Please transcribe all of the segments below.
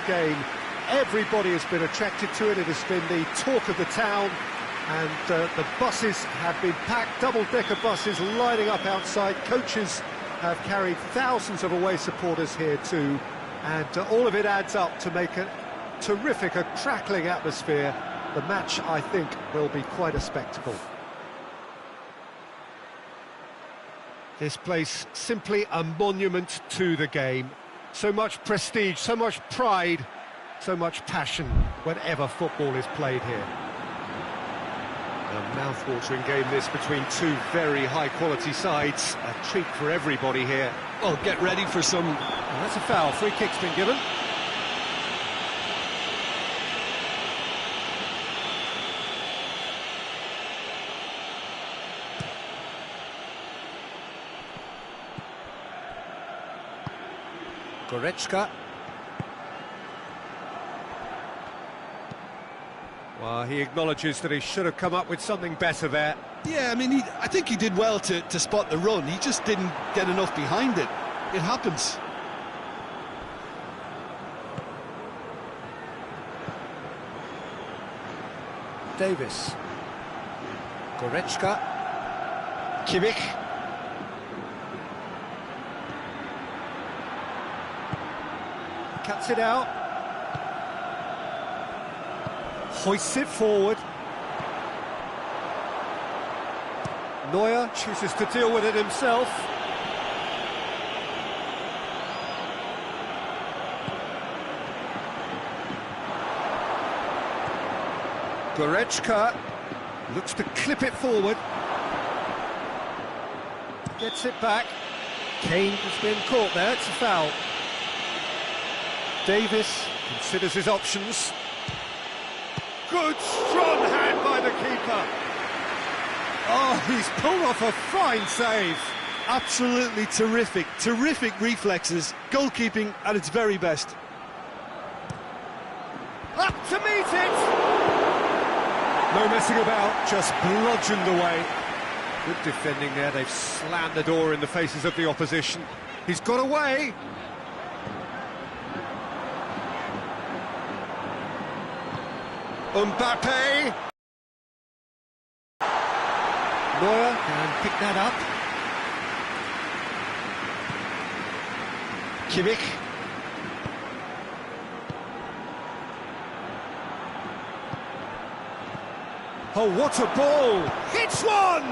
game. Everybody has been attracted to it. It has been the talk of the town, and the buses have been packed, double-decker buses lining up outside. Coaches have carried thousands of away supporters here too, and all of it adds up to make a terrific, a crackling atmosphere. The match, I think, will be quite a spectacle. This place simply a monument to the game. So much prestige, so much pride, so much passion whenever football is played here. A mouth-watering game this between two very high-quality sides. A treat for everybody here. Well, get ready for some... Well, that's a foul. Free kick's been given. Goretzka. Well, he acknowledges that he should have come up with something better there. Yeah, I mean, I think he did well to spot the run. He just didn't get enough behind it. It happens. Davis. Goretzka. Kimmich. Cuts it out. Hoists it forward. Neuer chooses to deal with it himself. Goretzka looks to clip it forward. Gets it back. Kane has been caught there, it's a foul. Davis considers his options. Good, strong hand by the keeper. Oh, he's pulled off a fine save. Absolutely terrific, terrific reflexes. Goalkeeping at its very best. Up to meet it! No messing about, just bludgeoned away. Good defending there, they've slammed the door in the faces of the opposition. He's got away. Mbappe! Neuer can pick that up. Kimmich. Oh, what a ball! Hits one!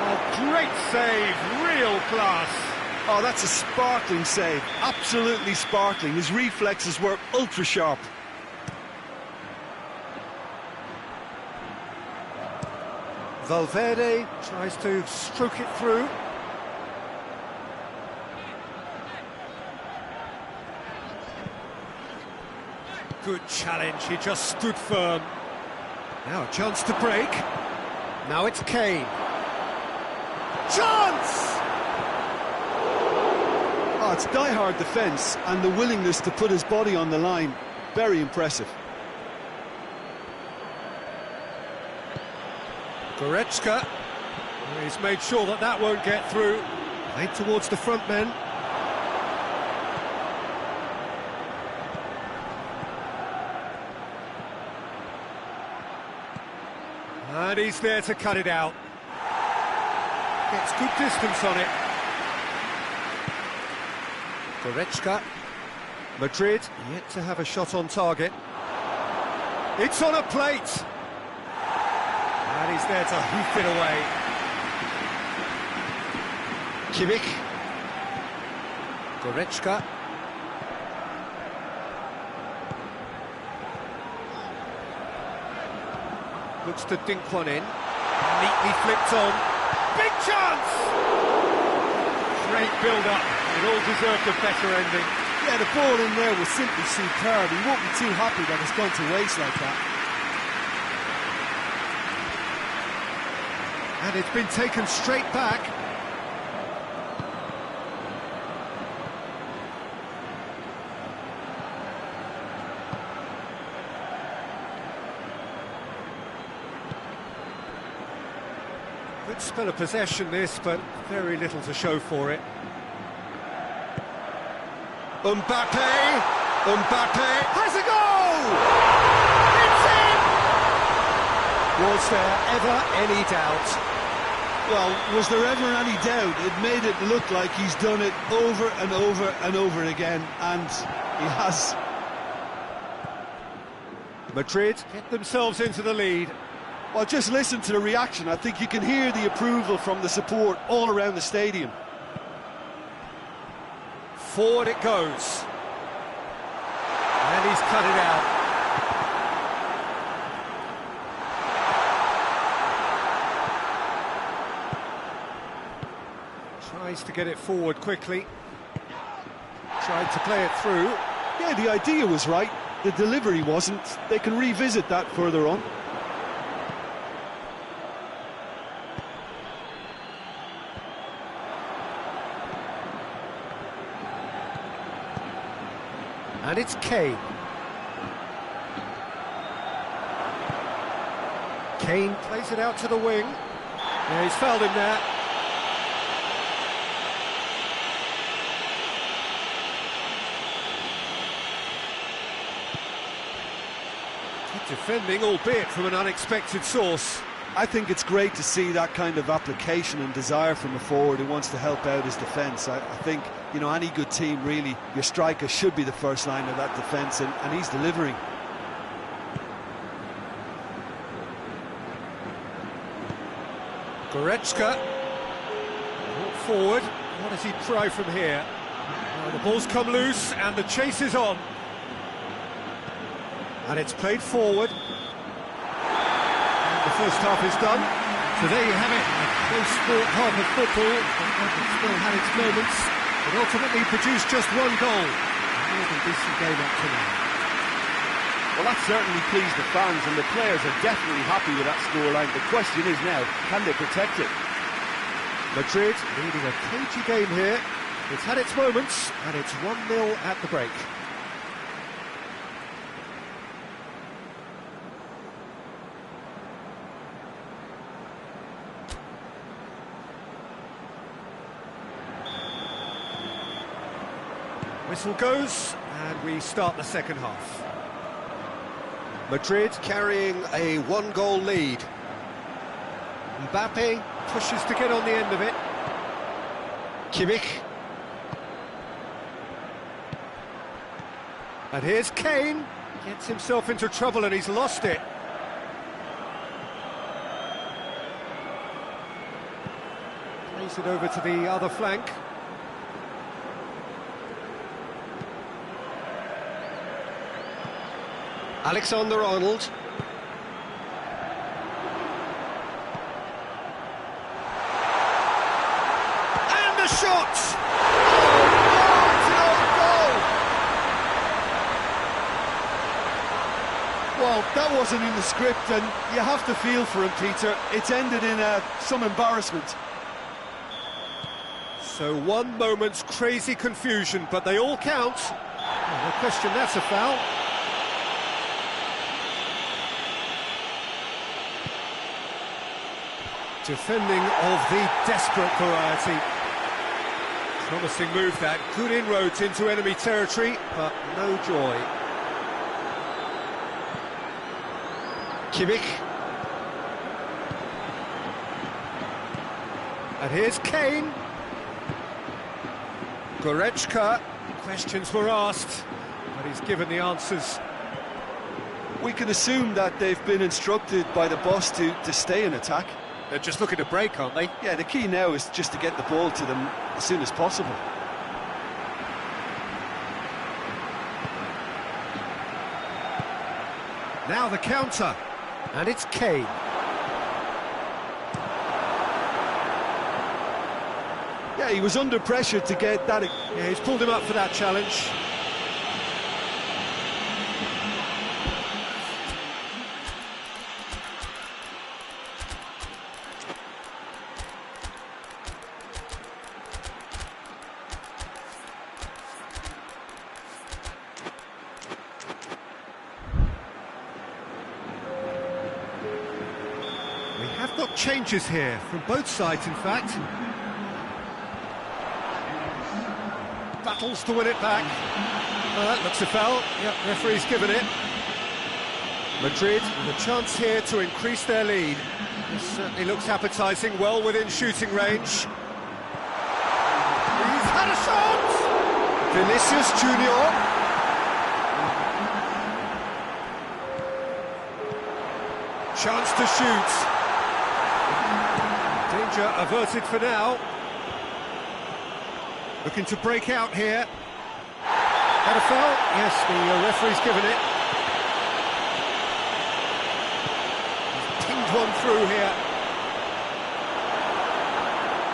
Oh, great save, real class. Oh, that's a sparkling save, absolutely sparkling. His reflexes were ultra sharp. Valverde tries to stroke it through. Good challenge, he just stood firm. Now a chance to break. Now it's Kane. Chance! Oh, it's die-hard defence and the willingness to put his body on the line. Very impressive. Goretzka, he's made sure that that won't get through. Played towards the front men. And he's there to cut it out. Gets good distance on it. Goretzka. Madrid yet to have a shot on target. It's on a plate. And he's there to hoof it away. Kimmich. Goretzka. Looks to dink one in. Neatly flipped on. Big chance! Great build-up. It all deserved a better ending. Yeah, the ball in there was simply superb. He won't be too happy that it's gone to waste like that. And it's been taken straight back. Good spell of possession this, but very little to show for it. Mbappe! Mbappe has a goal! It's in! Was there ever any doubt? Well, was there ever any doubt? It made it look like he's done it over and over and over again, and he has. Madrid get themselves into the lead. Well, just listen to the reaction. I think you can hear the approval from the support all around the stadium. Forward it goes. And he's cut it out. Tries to get it forward quickly. Tried to play it through. Yeah, the idea was right. The delivery wasn't. They can revisit that further on. And it's Kane. Kane plays it out to the wing. Yeah, he's fouled him there. Good defending, albeit from an unexpected source. I think it's great to see that kind of application and desire from a forward who wants to help out his defence. I think, you know, any good team, really, your striker should be the first line of that defence, and he's delivering. Goretzka, forward, what does he try from here? Well, the ball's come loose and the chase is on. And it's played forward. And the first half is done. So there you have it, a close sport half of football, but it still had its moments. It ultimately produced just one goal. A more than decent game up to now. Well, that certainly pleased the fans, and the players are definitely happy with that scoreline. The question is now, can they protect it? Madrid leading a cagey game here. It's had its moments, and it's 1-0 at the break. Whistle goes, and we start the second half. Madrid carrying a one-goal lead. Mbappe pushes to get on the end of it. Kimmich. And here's Kane. Gets himself into trouble and he's lost it. Plays it over to the other flank. Alexander-Arnold. And the shot! Oh, it's an own goal! Well, that wasn't in the script, and you have to feel for him, Peter. It's ended in some embarrassment. So one moment's crazy confusion, but they all count. No question, that's a foul. Defending of the desperate variety. Promising move that, good inroads into enemy territory, but no joy. Kimmich. And here's Kane. Goretzka. Questions were asked, but he's given the answers. We can assume that they've been instructed by the boss to stay in attack. They're just looking to break, aren't they? Yeah, the key now is just to get the ball to them as soon as possible. Now the counter, and it's Kane. Yeah, he was under pressure to get that. Yeah, he's pulled him up for that challenge. We have got changes here, from both sides in fact. Battles to win it back. Oh, that looks a foul. Yep, referee's given it. Madrid with a chance here to increase their lead. This certainly looks appetising, well within shooting range. He's had a shot! Vinicius Junior. Chance to shoot. Danger averted for now. Looking to break out here. Had a foul? Yes, the referee's given it. He's pinged one through here.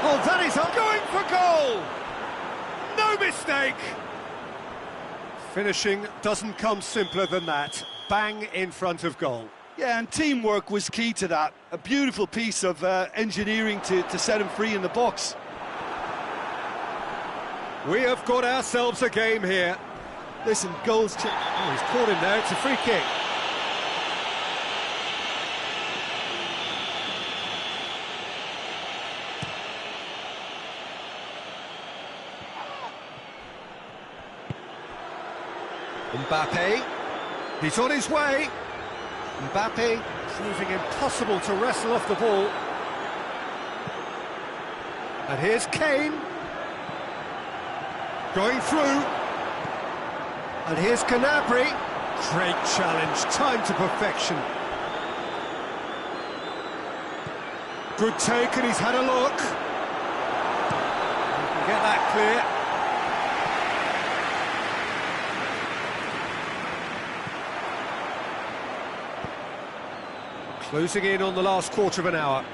Oh, that is going for goal! No mistake! Finishing doesn't come simpler than that. Bang in front of goal. Yeah, and teamwork was key to that. A beautiful piece of engineering to set him free in the box. We have got ourselves a game here. Listen, goals... Oh, he's caught him there, it's a free kick. Mbappe, he's on his way. Mbappe proving impossible to wrestle off the ball. And here's Kane. Going through. And here's Gnabry. Great challenge, time to perfection. Good take, and he's had a look. He can get that clear. Closing in on the last quarter of an hour.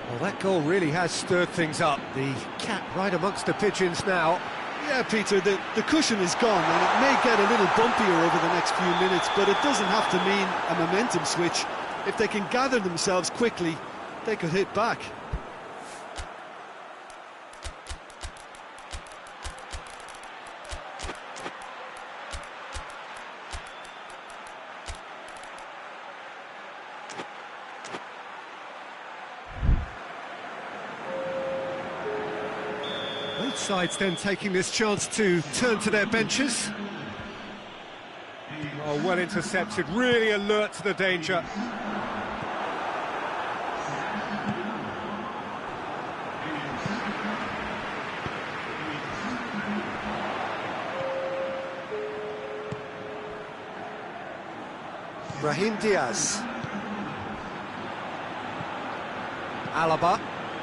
Well, that goal really has stirred things up. The cat right amongst the pigeons now. Yeah, Peter, the cushion is gone, and it may get a little bumpier over the next few minutes, but it doesn't have to mean a momentum switch. If they can gather themselves quickly, they could hit back. Both sides then taking this chance to turn to their benches. Oh, well intercepted, really alert to the danger. Brahim Diaz. Alaba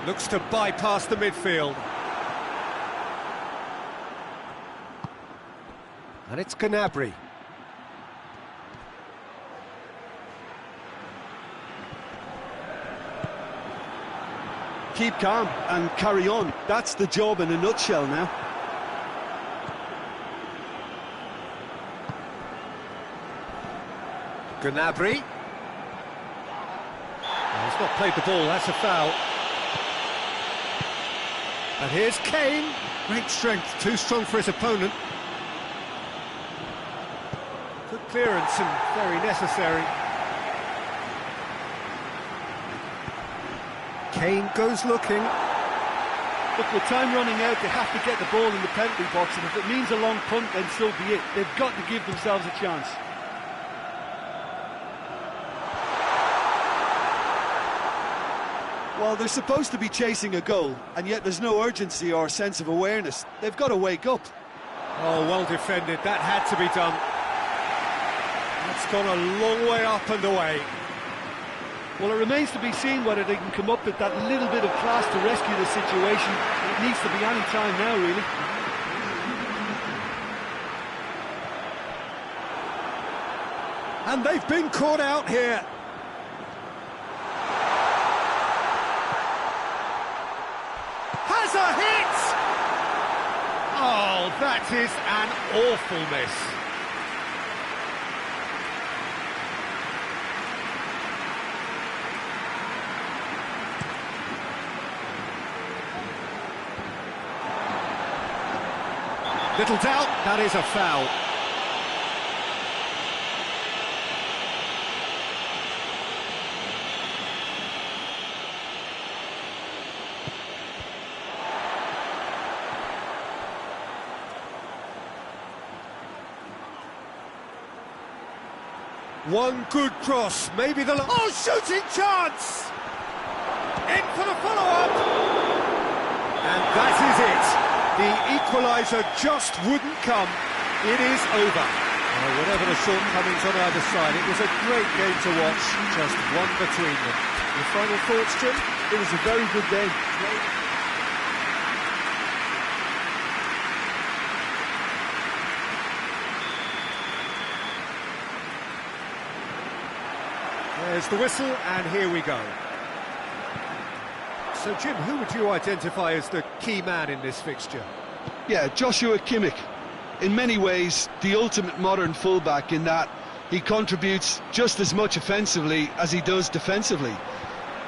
looks to bypass the midfield. And it's Gnabry. Keep calm and carry on. That's the job in a nutshell now. Gnabry. Oh, he's not played the ball, that's a foul. And here's Kane. Great strength, too strong for his opponent. Good clearance and very necessary. Kane goes looking. Look, with time running out, they have to get the ball in the penalty box, and if it means a long punt, then so be it. They've got to give themselves a chance. Well, they're supposed to be chasing a goal, and yet there's no urgency or sense of awareness. They've got to wake up. Oh, well defended, that had to be done. It's gone a long way up and away. Well, it remains to be seen whether they can come up with that little bit of class to rescue the situation. It needs to be any time now, really. And they've been caught out here. Has a hit! Oh, that is an awful miss. Little doubt, that is a foul. One good cross, maybe the... Oh, shooting chance! In for the follow-up! And that is it. The equaliser just wouldn't come. It is over. Whatever the shortcomings on either side, it was a great game to watch, just one between them. Your final thoughts, Jim? It was a very good game. There's the whistle, and here we go. So, Jim, who would you identify as the key man in this fixture? Yeah, Joshua Kimmich. In many ways, the ultimate modern fullback in that he contributes just as much offensively as he does defensively.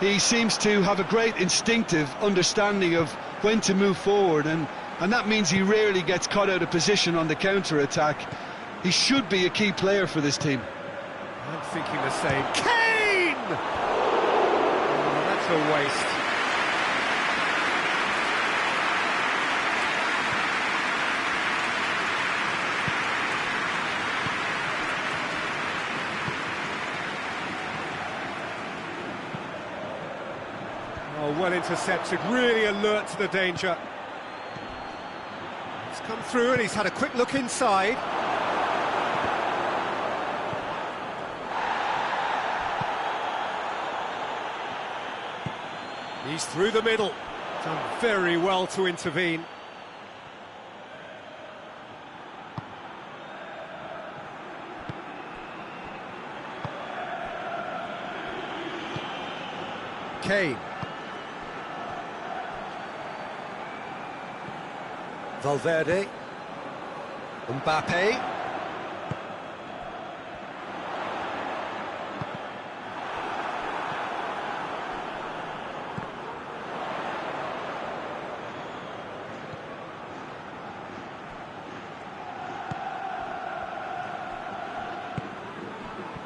He seems to have a great instinctive understanding of when to move forward, and that means he rarely gets caught out of position on the counter-attack. He should be a key player for this team. I'm thinking the same. Kane! Oh, that's a waste. Oh, well intercepted, really alert to the danger. He's come through and he's had a quick look inside. He's through the middle. Done very well to intervene. Kane. Valverde. Mbappe.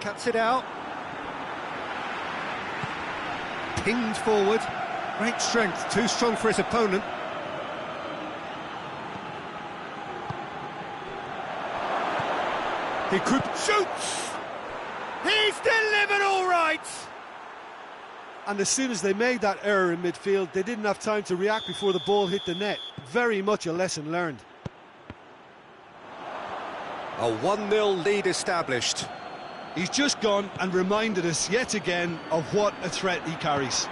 Cuts it out. Pinged forward. Great strength, too strong for his opponent. He could shoot! He's delivered all right! And as soon as they made that error in midfield, they didn't have time to react before the ball hit the net. Very much a lesson learned. A 1-0 lead established. He's just gone and reminded us yet again of what a threat he carries.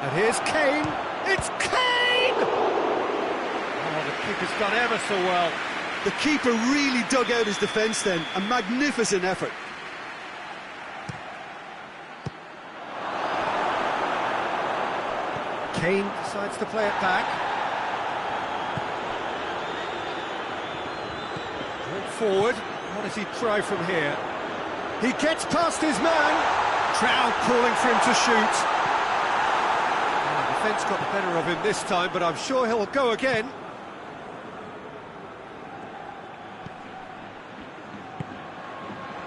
And here's Kane. It's Kane! Oh, the keeper's done ever so well. The keeper really dug out his defence then. A magnificent effort. Kane decides to play it back. Brought forward. What does he try from here? He gets past his man. Crowd calling for him to shoot. Oh, the defence got the better of him this time, but I'm sure he'll go again.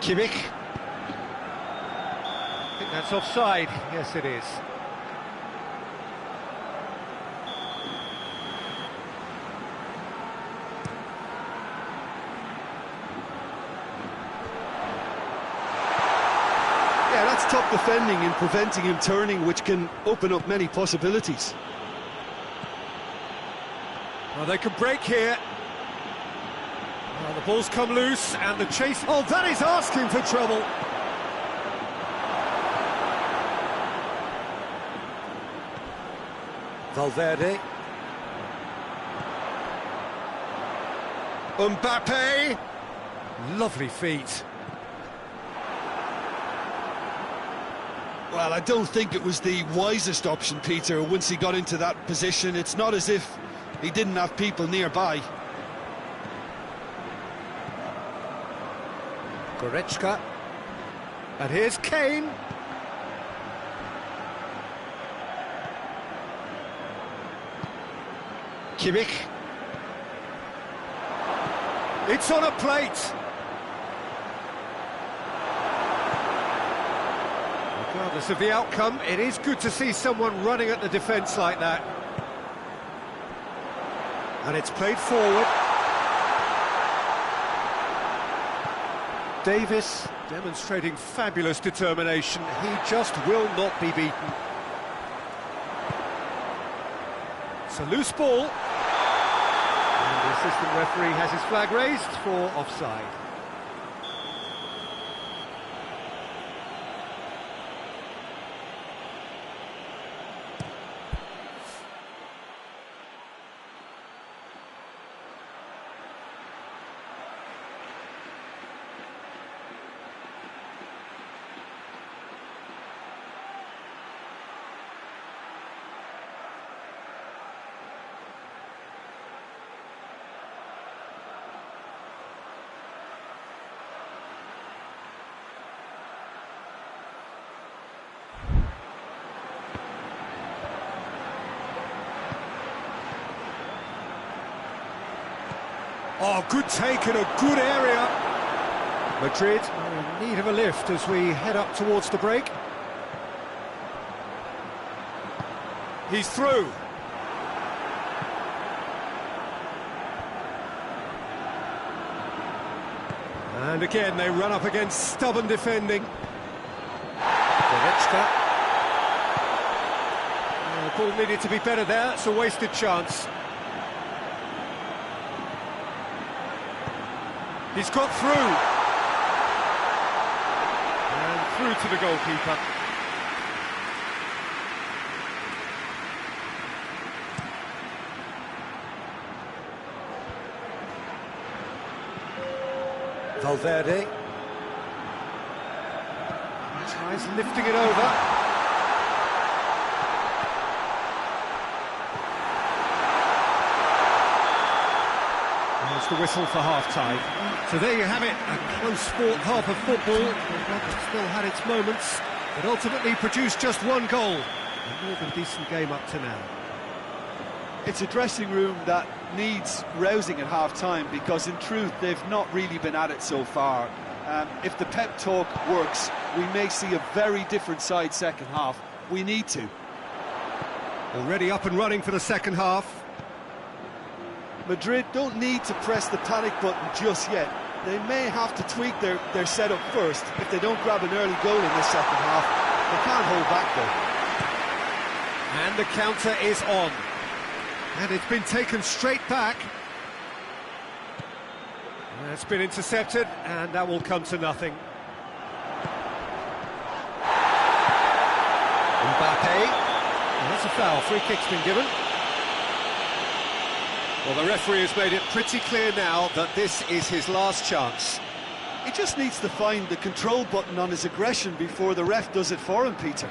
Kimmich. I think that's offside. Yes, it is. Yeah, that's top defending and preventing him turning, which can open up many possibilities. Well, they can break here. Well, the ball's come loose and the chase... Oh, that is asking for trouble. Valverde. Mbappe. Lovely feet. Well, I don't think it was the wisest option, Peter, once he got into that position. It's not as if he didn't have people nearby. Goretzka. And here's Kane. Kimmich. It's on a plate. Regardless of the outcome, it is good to see someone running at the defence like that. And it's played forward. Davis demonstrating fabulous determination. He just will not be beaten. It's a loose ball. And the assistant referee has his flag raised for offside. Oh, good take in a good area. Madrid are in need of a lift as we head up towards the break. He's through. And again, they run up against stubborn defending. Goretzka. The ball needed to be better there. It's a wasted chance. He's got through. And through to the goalkeeper. Valverde. Tries lifting it over. There's the whistle for half-time. So there you have it, a close fought half of football. It still had its moments, but ultimately produced just one goal. A more than decent game up to now. It's a dressing room that needs rousing at half-time because in truth they've not really been at it so far. If the pep talk works, we may see a very different side second half. We need to. Already up and running for the second half. Madrid don't need to press the panic button just yet. They may have to tweak their setup first if they don't grab an early goal in the second half. They can't hold back though. And the counter is on. And it's been taken straight back. And it's been intercepted, and that will come to nothing. Mbappe. And that's a foul. Free kick's been given. Well, the referee has made it pretty clear now that this is his last chance. He just needs to find the control button on his aggression before the ref does it for him, Peter.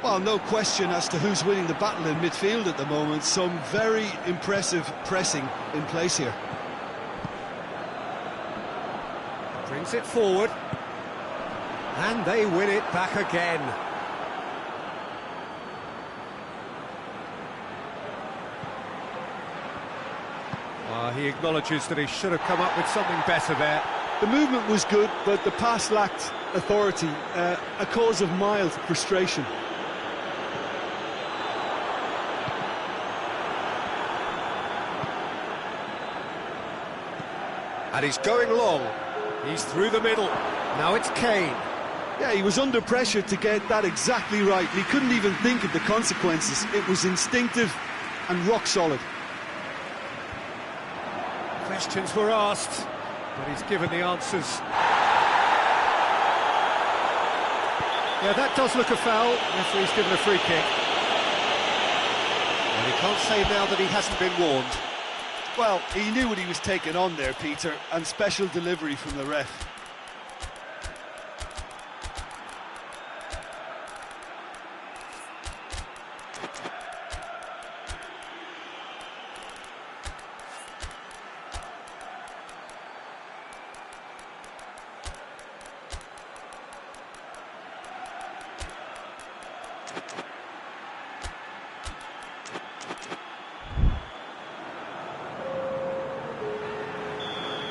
Well, no question as to who's winning the battle in midfield at the moment. Some very impressive pressing in place here. Brings it forward, and they win it back again. He acknowledges that he should have come up with something better there. The movement was good, but the pass lacked authority, a cause of mild frustration. And he's going long. He's through the middle. Now it's Kane. Yeah, he was under pressure to get that exactly right. He couldn't even think of the consequences. It was instinctive and rock solid. Questions were asked, but he's given the answers. Yeah, that does look a foul. Referee's given a free kick. And he can't say now that he hasn't been warned. Well, he knew what he was taking on there, Peter, and special delivery from the ref.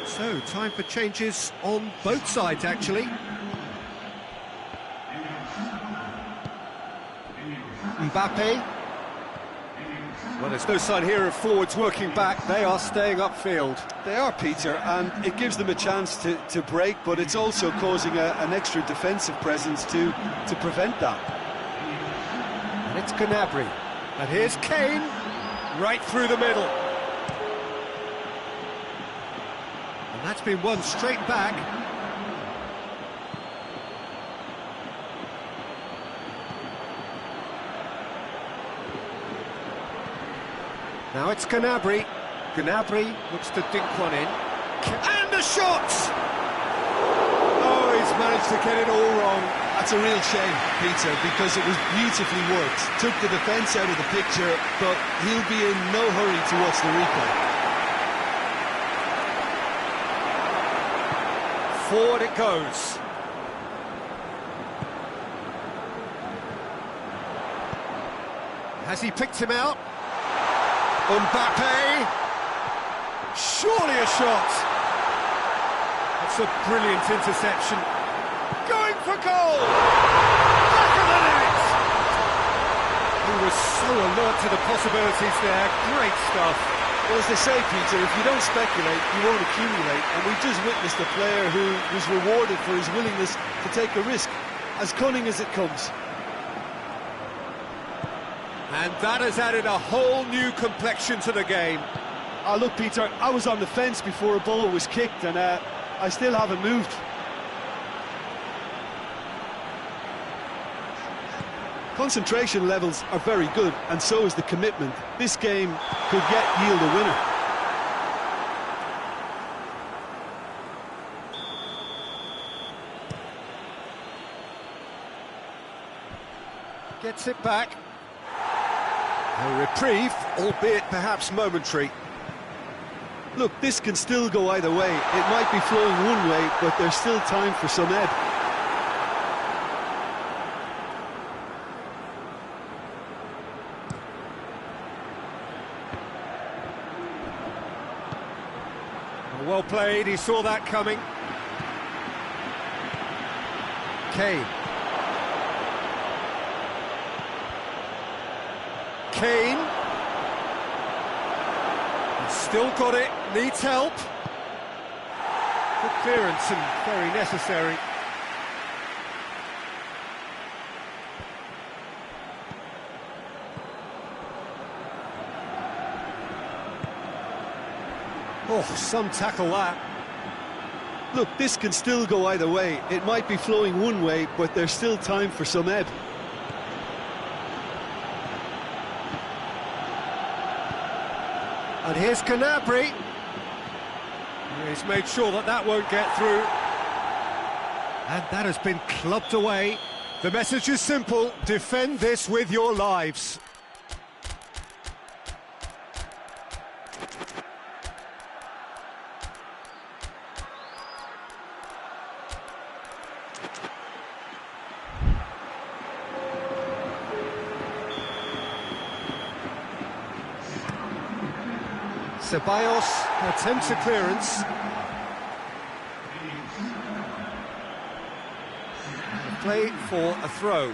So, time for changes on both sides, actually. Mbappe. Well, there's no sign here of forwards working back. They are staying upfield. They are, Peter, and it gives them a chance to break, but it's also causing an extra defensive presence to prevent that. And it's Gnabry. And here's Kane, right through the middle. And that's been won straight back. Now it's Gnabry. Gnabry looks to dink one in. And a shot! Oh, he's managed to get it all wrong. That's a real shame, Peter, because it was beautifully worked. Took the defence out of the picture, but he'll be in no hurry to watch the replay. Forward it goes. Has he picked him out? Mbappe! Surely a shot! That's a brilliant interception. Going for goal! Back of the net! He was so alert to the possibilities there. Great stuff. Well, as they say, Peter, if you don't speculate, you won't accumulate. And we've just witnessed a player who was rewarded for his willingness to take a risk, as cunning as it comes. And that has added a whole new complexion to the game. Look, Peter, I was on the fence before a ball was kicked, and I still haven't moved. Concentration levels are very good, and so is the commitment. This game could yet yield a winner. Gets it back. A reprieve, albeit perhaps momentary. Look, this can still go either way. It might be flowing one way, but there's still time for some ebb. Well played, he saw that coming. Kane. Kane. He's still got it, needs help. Good clearance and very necessary. Oh, some tackle that. Look, this can still go either way. It might be flowing one way, but there's still time for some ebb. And here's Gnabry. He's made sure that that won't get through. And that has been clubbed away. The message is simple: defend this with your lives. Ceballos attempts a clearance. Play for a throw.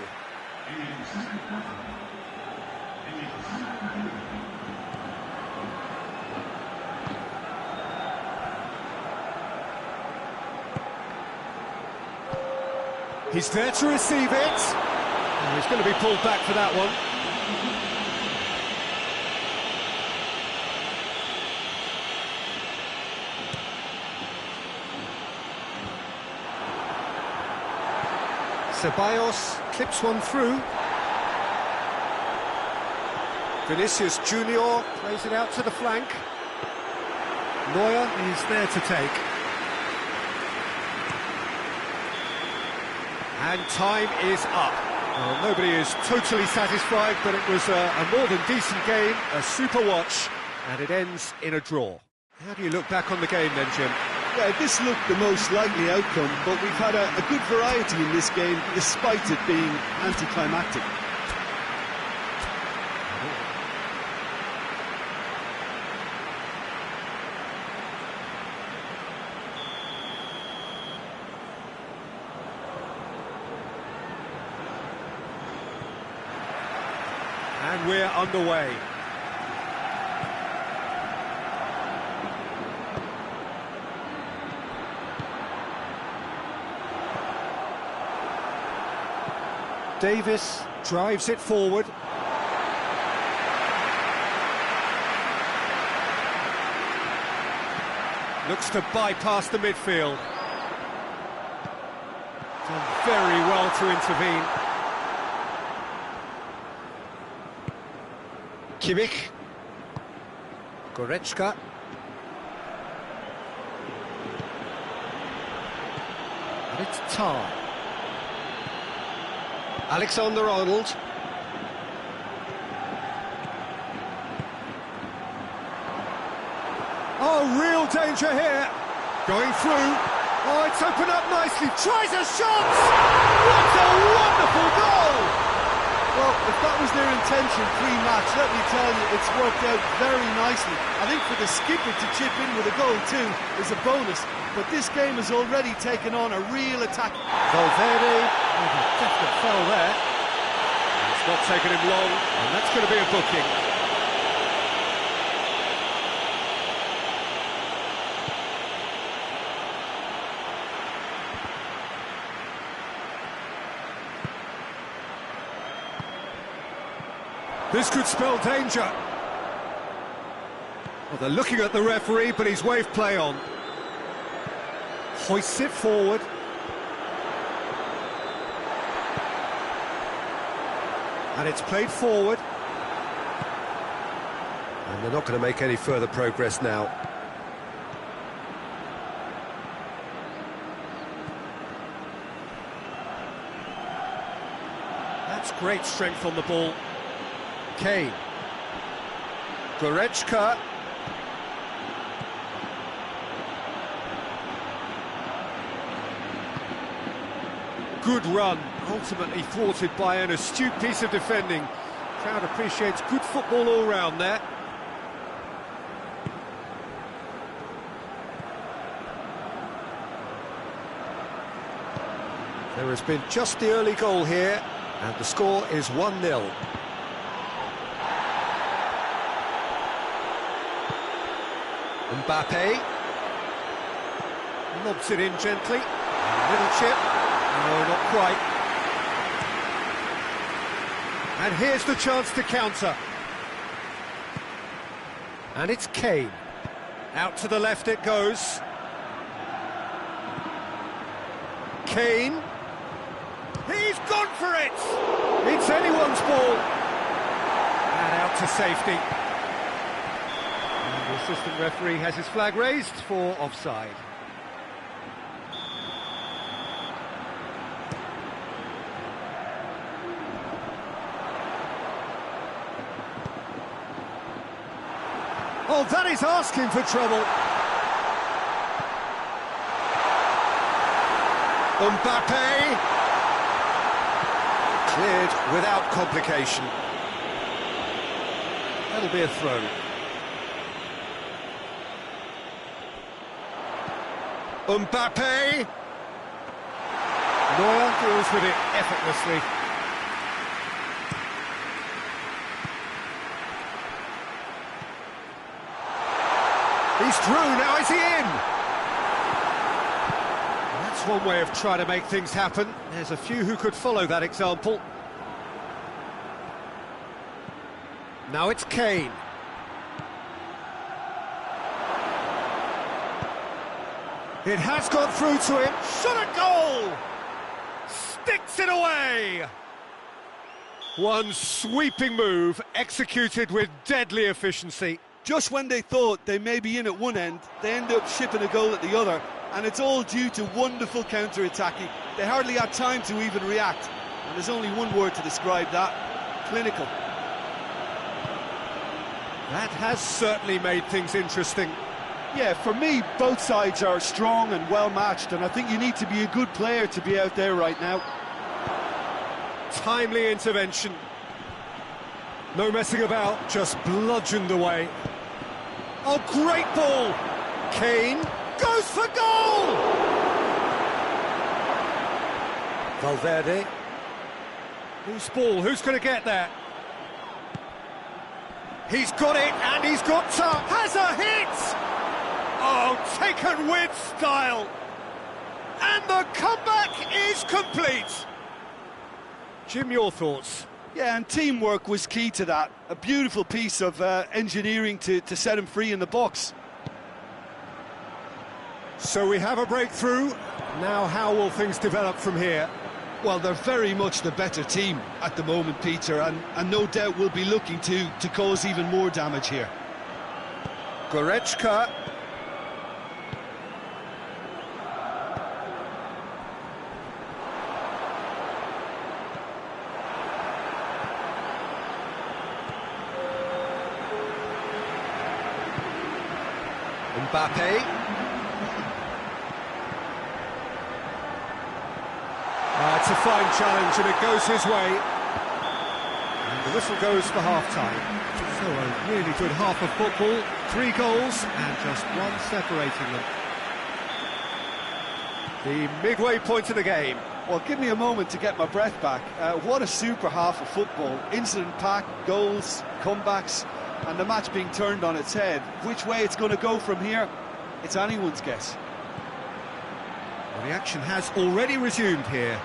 He's there to receive it. And he's going to be pulled back for that one. Ceballos clips one through. Vinicius Junior plays it out to the flank. Neuer is there to take. And time is up. Well, nobody is totally satisfied, but it was a more than decent game, a super watch, and it ends in a draw. How do you look back on the game then, Jim? Yeah, this looked the most likely outcome, but we've had a good variety in this game, despite it being anticlimactic. And we're underway. Davis drives it forward. Looks to bypass the midfield. Done very well to intervene. Kimmich. Goretzka. And it's Tar. Alexander-Arnold. Oh, real danger here. Going through. Oh, it's opened up nicely. Tries a shot! What a wonderful goal! Well, if that was their intention pre-match, let me tell you, it's worked out very nicely. I think for the skipper to chip in with a goal too is a bonus, but this game has already taken on a real attack. Valverde, oh, a definite foul there. It's not taken him long, and that's going to be a booking. This could spell danger. Well, they're looking at the referee, but he's waved play on. Hoists it forward. And it's played forward. And they're not going to make any further progress now. That's great strength on the ball. Kane. Goretzka. Good run, ultimately thwarted by an astute piece of defending. Crowd appreciates good football all round there. There has been just the early goal here, and the score is 1-0. Mbappe lobs it in gently. Little chip. No, not quite. And here's the chance to counter. And it's Kane. Out to the left it goes. Kane. He's gone for it! It's anyone's ball. And out to safety. The assistant referee has his flag raised for offside. Oh, that is asking for trouble. Mbappe. Cleared without complication. That'll be a throw. Mbappe. Neuer deals with it effortlessly. He's through, now is he in? That's one way of trying to make things happen. There's a few who could follow that example. Now it's Kane. It has got through to him. Shot a goal! Sticks it away! One sweeping move, executed with deadly efficiency. Just when they thought they may be in at one end, they end up shipping a goal at the other, and it's all due to wonderful counter-attacking. They hardly had time to even react, and there's only one word to describe that: clinical. That has certainly made things interesting. Yeah, for me, both sides are strong and well-matched, and I think you need to be a good player to be out there right now. Timely intervention. No messing about, just bludgeoned away. Oh, great ball! Kane goes for goal! Valverde. Loose ball, who's going to get that? He's got it, and he's got time. Has a hit! Oh, taken with style. And the comeback is complete. Jim, your thoughts? Yeah, and teamwork was key to that. A beautiful piece of engineering to set him free in the box. So we have a breakthrough. Now how will things develop from here? Well, they're very much the better team at the moment, Peter, and no doubt will be looking to cause even more damage here. Goretzka. Mbappe. It's a fine challenge and it goes his way. And the whistle goes for half-time. So a really good half of football. 3 goals and just one separating them. The midway point of the game. Well, give me a moment to get my breath back. What a super half of football. Incident-packed, goals, comebacks, and the match being turned on its head. Which way it's going to go from here, it's anyone's guess. Well, the action has already resumed here.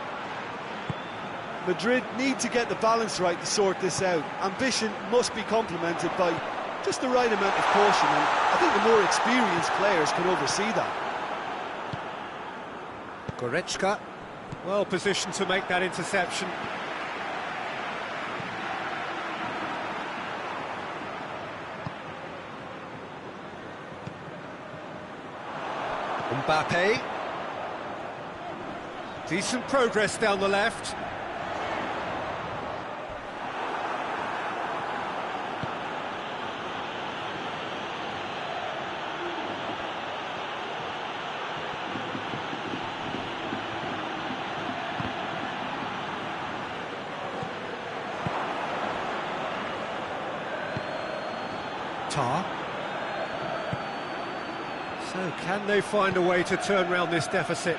Madrid need to get the balance right to sort this out. Ambition must be complemented by just the right amount of caution, and I think the more experienced players can oversee that. Goretzka, well positioned to make that interception. Mbappe. Decent progress down the left. Tar. So can they find a way to turn around this deficit?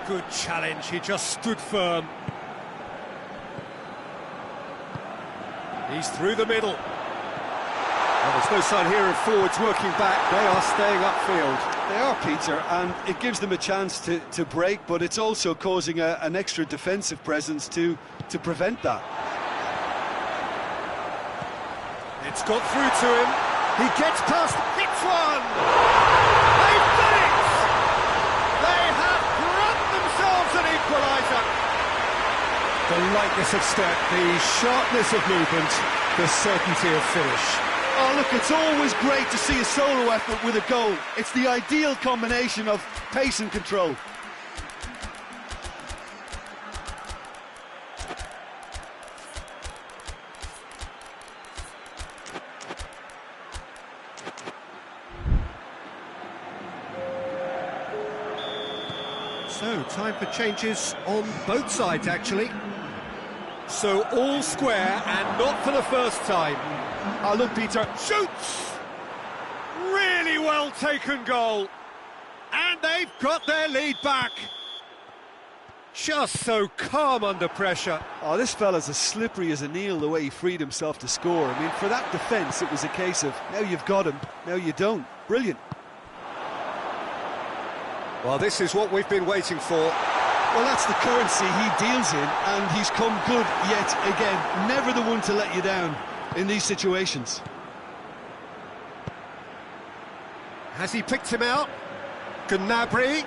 Good challenge, he just stood firm. He's through the middle. Well, there's no sign here of forwards working back, they are staying upfield. They are, Peter, and it gives them a chance to break, but it's also causing an extra defensive presence to prevent that. It's got through to him. He gets past, hits one! They've done it! They have grabbed themselves an equaliser. The lightness of step, the sharpness of movement, the certainty of finish. Oh, look, it's always great to see a solo effort with a goal. It's the ideal combination of pace and control. So, time for changes on both sides, actually. So, all square, and not for the first time. Oh, look, Peter. Shoots! Really well taken goal. And they've got their lead back. Just so calm under pressure. Oh, this fella's as slippery as an eel, the way he freed himself to score. I mean, for that defence, it was a case of, now you've got him, now you don't. Brilliant. Well, this is what we've been waiting for. Well, that's the currency he deals in, and he's come good yet again. Never the one to let you down in these situations. Has he picked him out? Gnabry.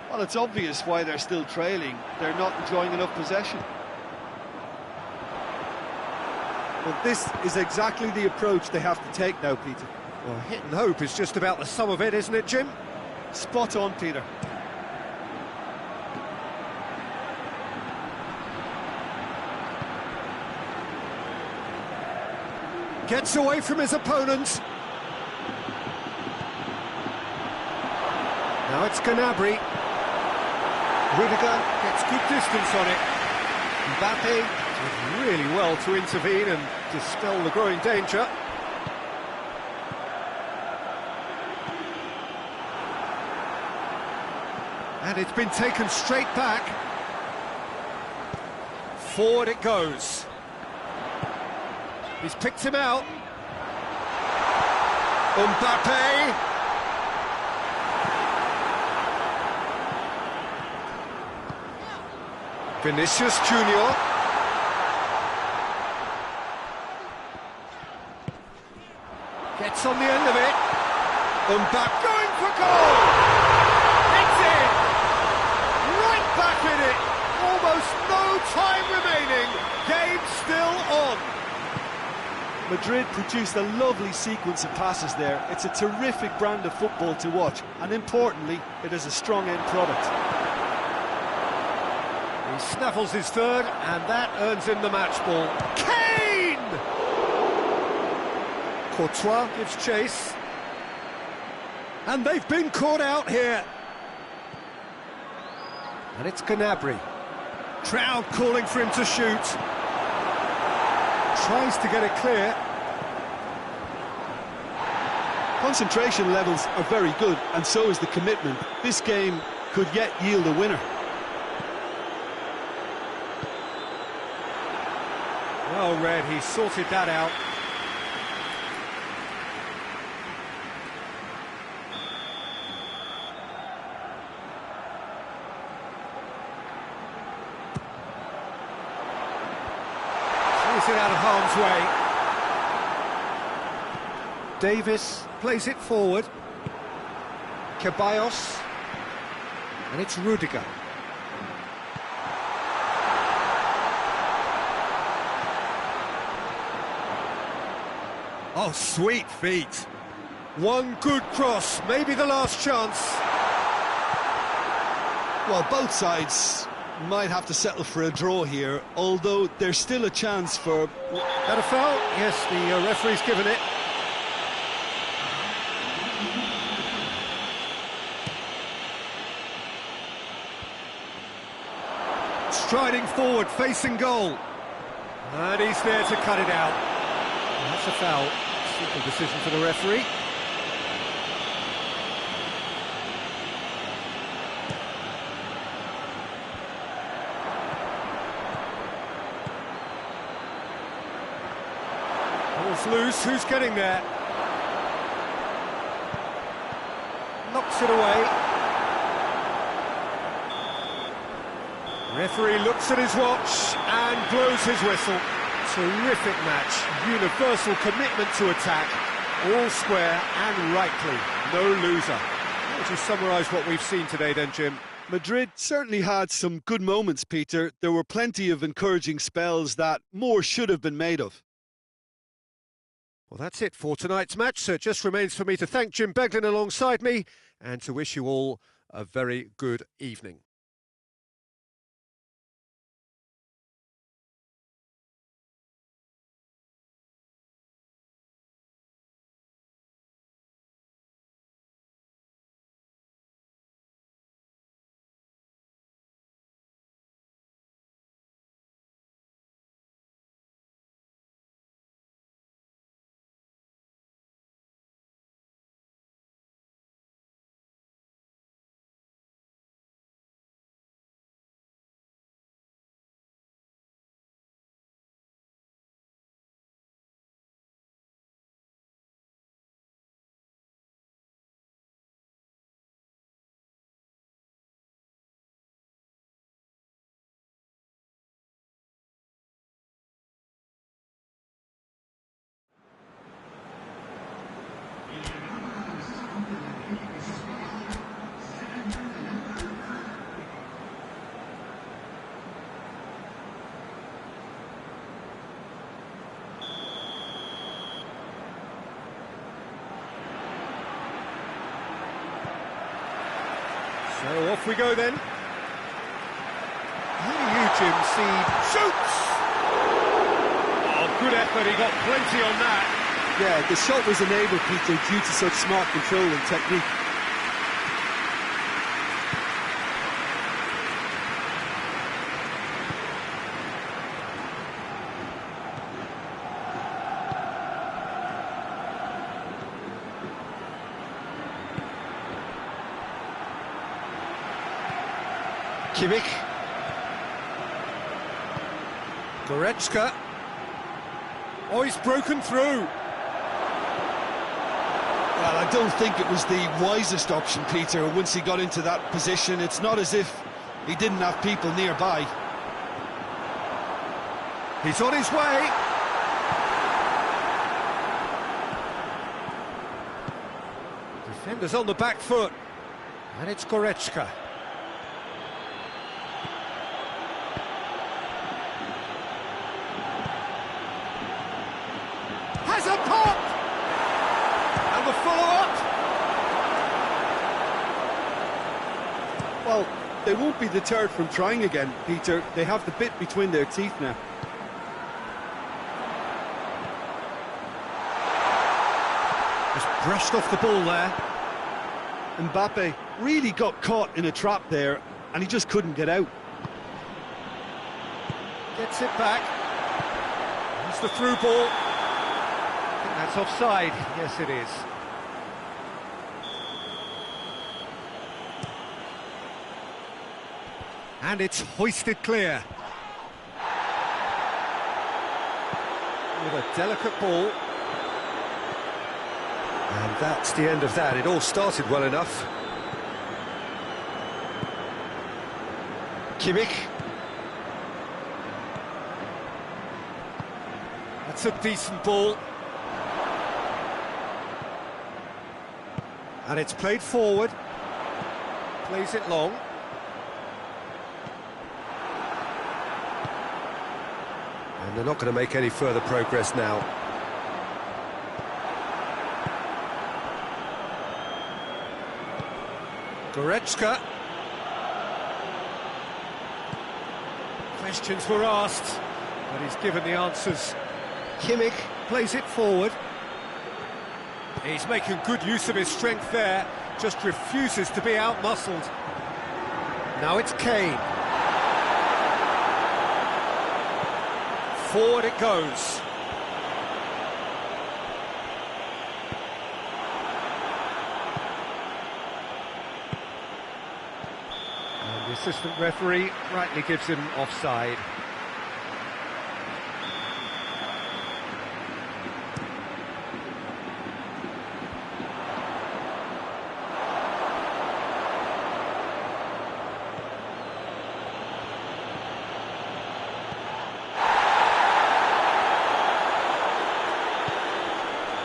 Well, it's obvious why they're still trailing. They're not enjoying enough possession. Well, this is exactly the approach they have to take now, Peter. Well, hit and hope is just about the sum of it, isn't it, Jim? Spot on, Peter. Gets away from his opponent. Now it's Gnabry. Rudiger gets good distance on it. Mbappe did really well to intervene and dispel the growing danger. And it's been taken straight back. Forward it goes. He's picked him out. Mbappe. Vinicius Junior. Gets on the end of it. Mbappe going for goal! It's in! Right back in it! Almost no time remaining. Game still on. Madrid produced a lovely sequence of passes there. It's a terrific brand of football to watch, and importantly, it is a strong end product. He snaffles his third, and that earns him the match ball. Kane! Courtois gives chase. And they've been caught out here. And it's Gnabry. Crowd calling for him to shoot. Tries to get it clear. Concentration levels are very good, and so is the commitment. This game could yet yield a winner. Well read, he sorted that out. Clears it out of harm's way. Davis plays it forward. Ceballos. And it's Rudiger. Oh, sweet feet. One good cross, maybe the last chance. Well, both sides might have to settle for a draw here, although there's still a chance for... That a foul? Yes, the referee's given it. Striding forward, facing goal. And he's there to cut it out. That's a foul. Simple decision for the referee. Ball's loose, who's getting there? Knocks it away. Referee looks at his watch and blows his whistle. Terrific match, universal commitment to attack, all square and rightly, no loser. How would you summarise what we've seen today then, Jim? Madrid certainly had some good moments, Peter. There were plenty of encouraging spells that more should have been made of. Well, that's it for tonight's match, so it just remains for me to thank Jim Beglin alongside me and to wish you all a very good evening. So off we go then. How do you, Jim, see... Shoots! Oh, good effort, he got plenty on that. Yeah, the shot was enabled, Peter, due to such smart control and technique. Kimmich. Goretzka. Oh, he's broken through. Well, I don't think it was the wisest option, Peter, once he got into that position. It's not as if he didn't have people nearby. He's on his way. Defenders on the back foot. And it's Goretzka. Has a pop! And the follow-up! Well, they won't be deterred from trying again, Peter. They have the bit between their teeth now. Just brushed off the ball there. Mbappe really got caught in a trap there, and he just couldn't get out. Gets it back. Here's the through ball. I think that's offside. Yes, it is. And it's hoisted clear. With a delicate ball. And that's the end of that. It all started well enough. Kimmich. That's a decent ball. And it's played forward. Plays it long. And they're not going to make any further progress now. Goretzka. Questions were asked, but he's given the answers. Kimmich plays it forward. He's making good use of his strength there, just refuses to be out-muscled. Now it's Kane. Forward it goes. And the assistant referee rightly gives him offside.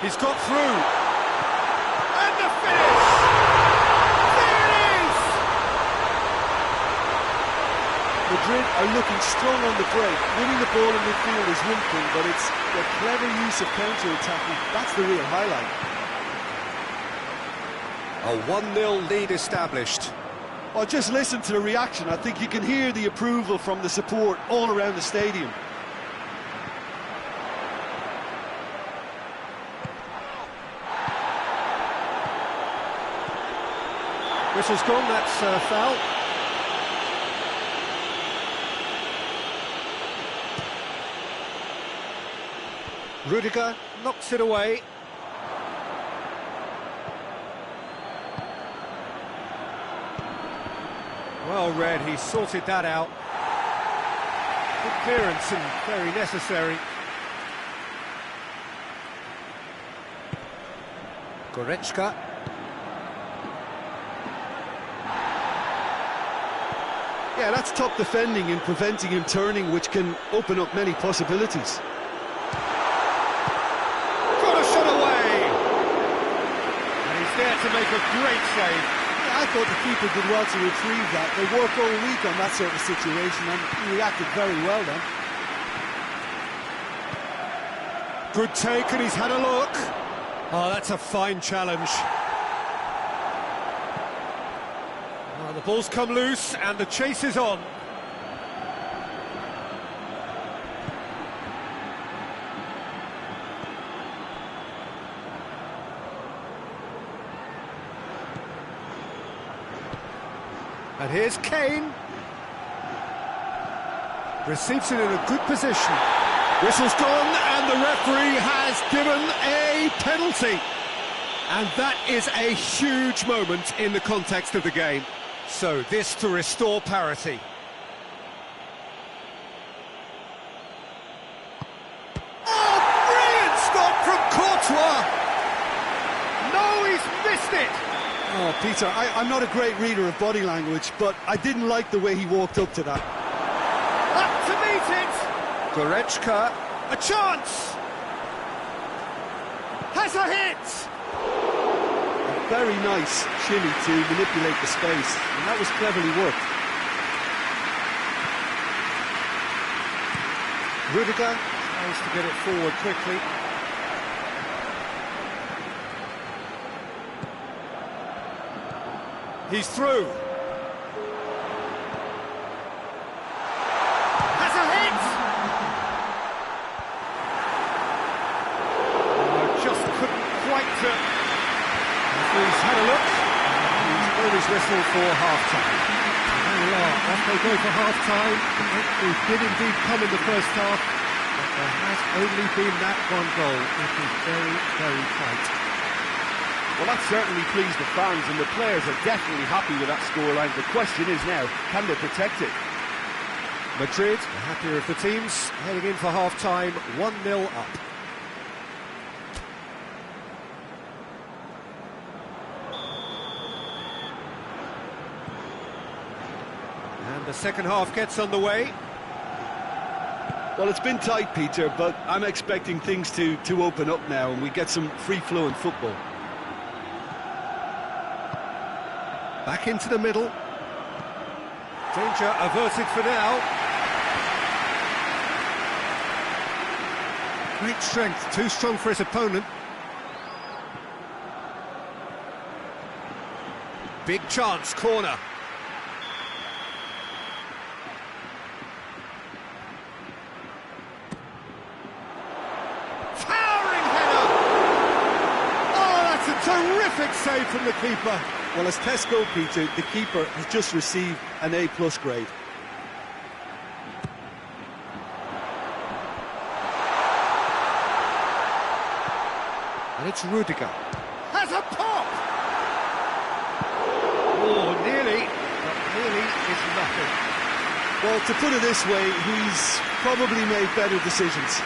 He's got through. And the finish! There it is! Madrid are looking strong on the break. Winning the ball in midfield is one thing, but it's the clever use of counter-attacking. That's the real highlight. A 1-0 lead established. Well, just listen to the reaction. I think you can hear the approval from the support all around the stadium. Whistle's gone, that's a foul. Rudiger knocks it away. Well read, he sorted that out. Good clearance and very necessary. Goretzka. Yeah, that's top defending and preventing him turning, which can open up many possibilities. Got a shot away! And he's there to make a great save. Yeah, I thought the keeper did well to retrieve that. They work all week on that sort of situation, and he reacted very well then. Good take, and he's had a look. Oh, that's a fine challenge. Well, the ball's come loose, and the chase is on. And here's Kane. Receives it in a good position. Whistle's gone, and the referee has given a penalty. And that is a huge moment in the context of the game. So this to restore parity. Oh, brilliant stop from Courtois! No, he's missed it! Oh, Peter, I'm not a great reader of body language, but I didn't like the way he walked up to that. Up to meet it! Goretzka, a chance! Has a hit! Very nice shimmy to manipulate the space, and that was cleverly worked. Rudiger tries to get it forward quickly. He's through. Has a hit! Just couldn't quite... He's had a look. He's blown his whistle for half-time. There we are, off they go for half-time. It did indeed come in the first half, but there has only been that one goal. It is very, very tight. Well, that certainly pleased the fans, and the players are definitely happy with that scoreline. The question is now, can they protect it? Madrid, the happier of the teams, heading in for half-time, 1-0 up. And the second half gets underway. Well, it's been tight, Peter, but I'm expecting things to open up now, and we get some free-flowing football. Back into the middle. Danger averted for now. Great strength, too strong for his opponent. Big chance, corner. Towering header! Oh, that's a terrific save from the keeper. Well, as tests go, Peter, the keeper has just received an A+ grade. And it's Rudiger. Has a pop! Oh, nearly, but nearly is nothing. Well, to put it this way, he's probably made better decisions.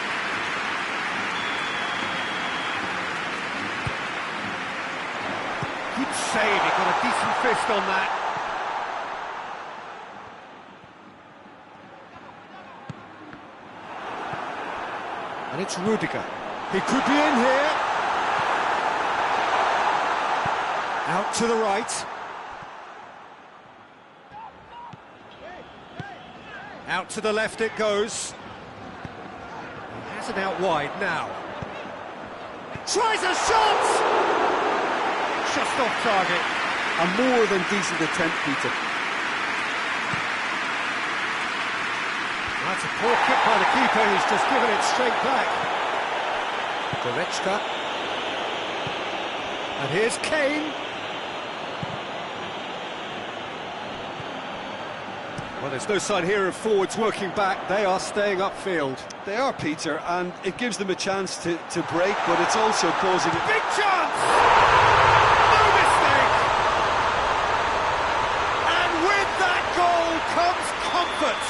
Good save, he got a decent fist on that. And it's Rudiger. He could be in here. Out to the right. Out to the left it goes. He has it out wide now. Tries a shot! Just off target. A more than decent attempt, Peter. That's a poor kick by the keeper, who's just given it straight back. Goretzka. And here's Kane. Well, there's no sign here of forwards working back. They are staying upfield. They are, Peter, and it gives them a chance to break, but it's also causing... Big chance! No mistake! And with that goal comes comfort.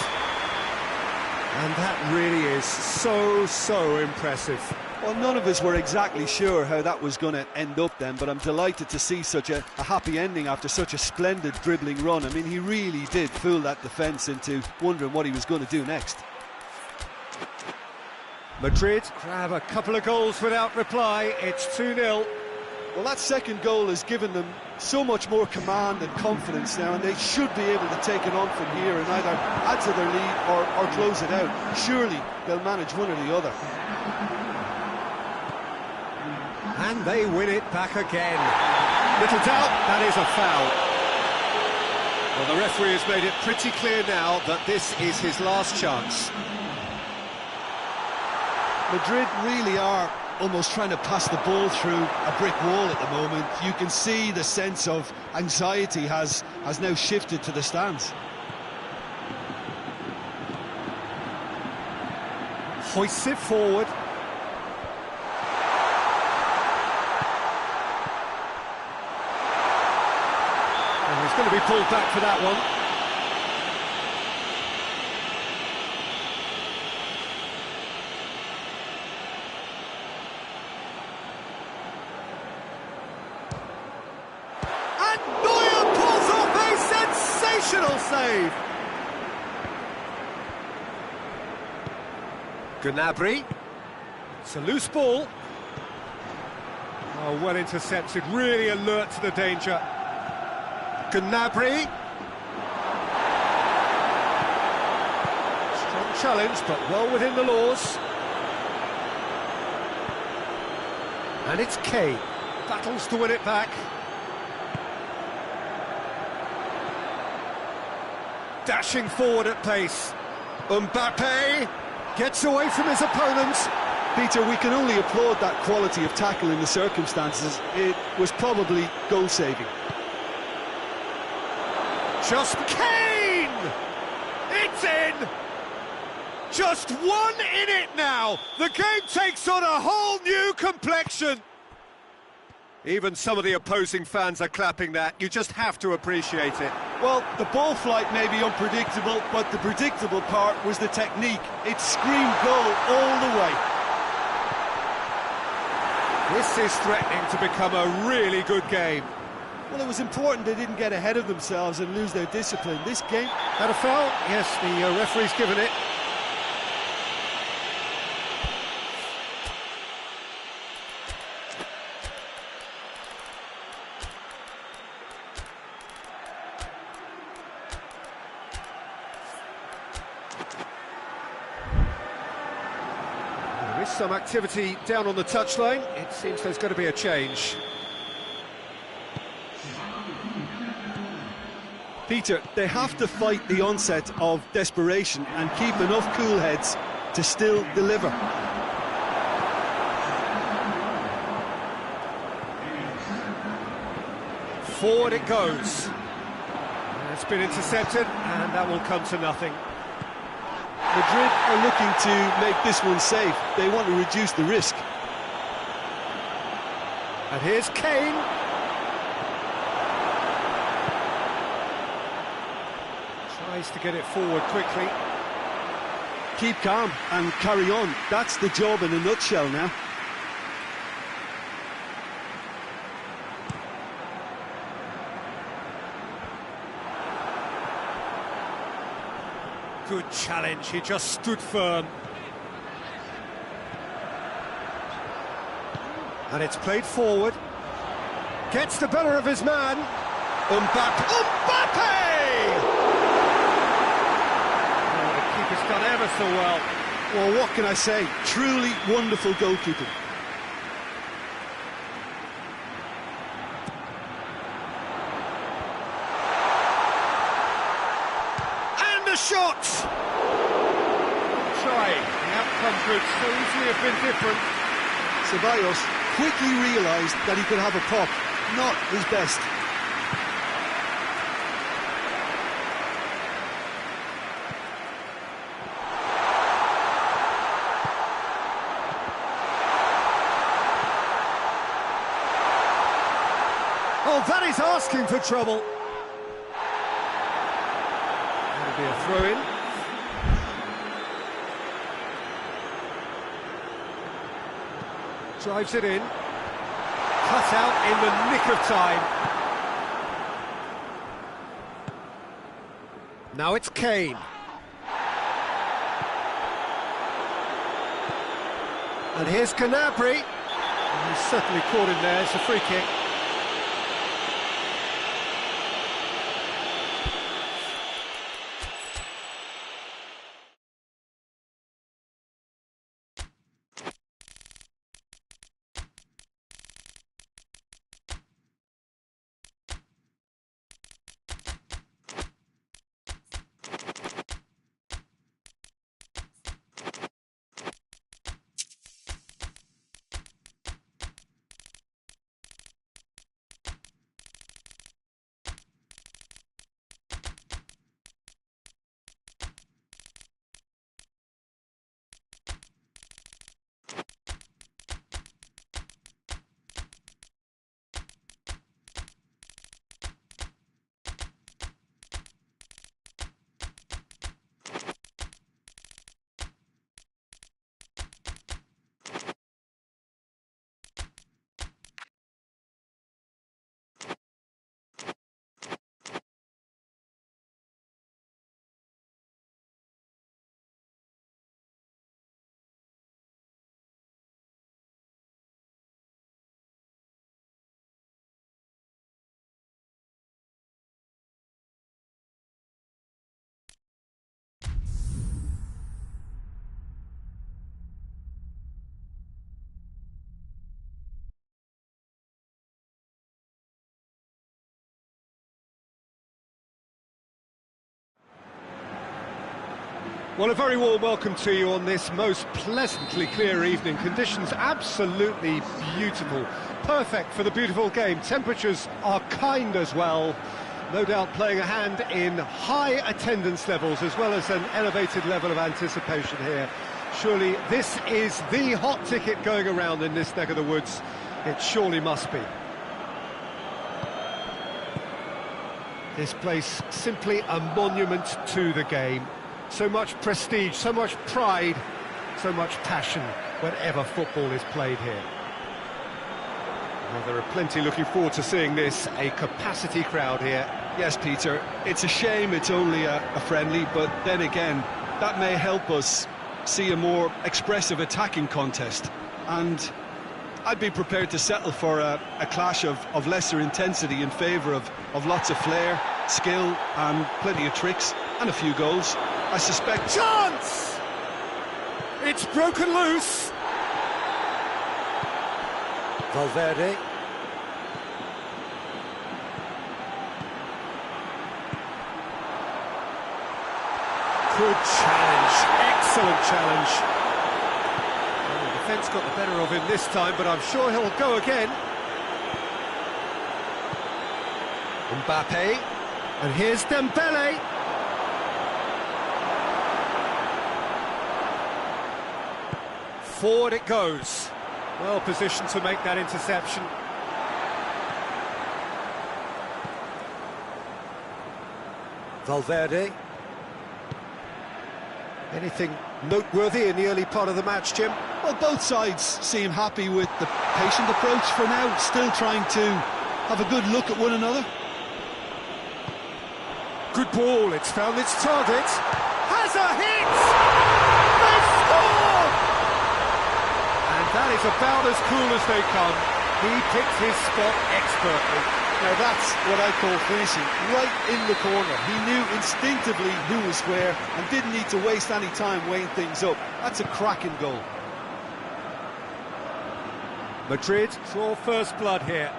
And that really is so impressive. Well, none of us were exactly sure how that was going to end up then, but I'm delighted to see such a happy ending after such a splendid dribbling run. I mean, he really did fool that defence into wondering what he was going to do next. Madrid grab a couple of goals without reply. It's 2-0. Well, that second goal has given them so much more command and confidence now, and they should be able to take it on from here and either add to their lead or close it out. Surely they'll manage one or the other. And they win it back again. Little doubt, that is a foul. Well, the referee has made it pretty clear now that this is his last chance. Madrid really are almost trying to pass the ball through a brick wall at the moment. You can see the sense of anxiety has now shifted to the stands. Hoists it forward. And he's going to be pulled back for that one. And Neuer pulls off a sensational save. Gnabry. It's a loose ball. Oh, well intercepted, really alert to the danger. Gnabry. Strong challenge, but well within the laws. And it's Kane. Battles to win it back. Dashing forward at pace. Mbappe gets away from his opponents. Peter, we can only applaud that quality of tackle in the circumstances. It was probably goal-saving. Just Kane! It's in! Just one in it now! The game takes on a whole new complexion! Even some of the opposing fans are clapping that. You just have to appreciate it. Well, the ball flight may be unpredictable, but the predictable part was the technique. It screamed goal all the way. This is threatening to become a really good game. Well, it was important they didn't get ahead of themselves and lose their discipline. This game... Had a foul? Yes, the referee's given it. There is some activity down on the touchline. It seems there's going to be a change. Peter, they have to fight the onset of desperation and keep enough cool heads to still deliver. Forward it goes. It's been intercepted, and that will come to nothing. Madrid are looking to make this one safe. They want to reduce the risk. And here's Kane. Tries to get it forward quickly. Keep calm and carry on. That's the job in a nutshell now. Good challenge, he just stood firm. And it's played forward. Gets the better of his man. Mbappe! Keeper's done ever so well. Well, what can I say? Truly wonderful goalkeeping. And the shot! Trying. The outcome could so easily have been different. Ceballos quickly realised that he could have a pop. Not his best. Oh, that is asking for trouble. That'll be a throw-in. Drives it in. Cut out in the nick of time. Now it's Kane. And here's Gnabry. He's certainly caught him there. It's a free kick. Well, a very warm welcome to you on this most pleasantly clear evening. Conditions absolutely beautiful. Perfect for the beautiful game. Temperatures are kind as well. No doubt playing a hand in high attendance levels as well as an elevated level of anticipation here. Surely this is the hot ticket going around in this neck of the woods. It surely must be. This place simply a monument to the game. So much prestige, so much pride, so much passion whenever football is played here. Well, there are plenty looking forward to seeing this, a capacity crowd here. Yes, Peter, it's a shame it's only a friendly, but then again, that may help us see a more expressive attacking contest. And I'd be prepared to settle for a clash of lesser intensity in favour of lots of flair, skill and plenty of tricks and a few goals. I suspect... Chance! It's broken loose. Valverde. Good challenge, excellent challenge. Well, the defence got the better of him this time, but I'm sure he'll go again. Mbappe, and here's Dembele. Forward it goes. Well positioned to make that interception. Valverde. Anything noteworthy in the early part of the match, Jim? Well, both sides seem happy with the patient approach for now, still trying to have a good look at one another. Good ball, it's found its target. Has a hit! They scored! And that is about as cool as they come. He picked his spot expertly. Now that's what I call finishing, right in the corner. He knew instinctively who was where and didn't need to waste any time weighing things up. That's a cracking goal. Madrid draw first blood here.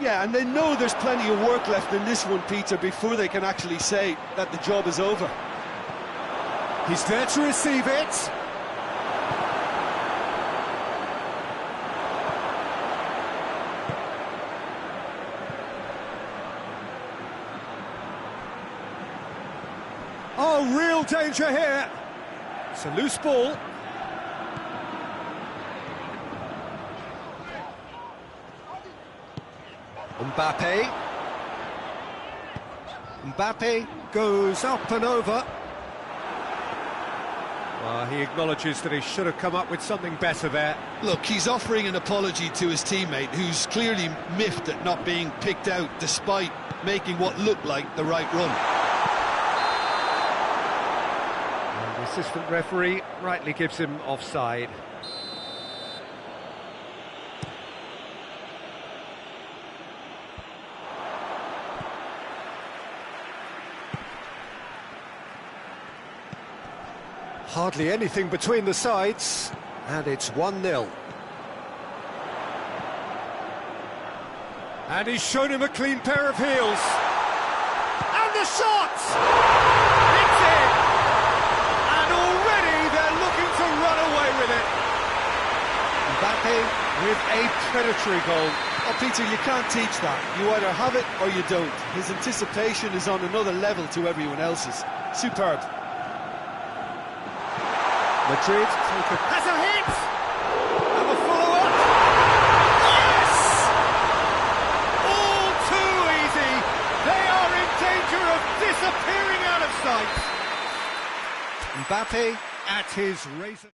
Yeah, and they know there's plenty of work left in this one, Peter, before they can actually say that the job is over. He's there to receive it. Oh, real danger here. It's a loose ball. Mbappe. Mbappe goes up and over. Well, he acknowledges that he should have come up with something better there. Look, he's offering an apology to his teammate, who's clearly miffed at not being picked out despite making what looked like the right run. And the assistant referee rightly gives him offside. Hardly anything between the sides, and it's 1-0. And he's shown him a clean pair of heels. And the shot! It's in! And already they're looking to run away with it. Mbappe with a predatory goal. Oh, Peter, you can't teach that. You either have it or you don't. His anticipation is on another level to everyone else's. Superb. Madrid has a hit! And the follow-up! Yes! All too easy! They are in danger of disappearing out of sight! Mbappe at his razor...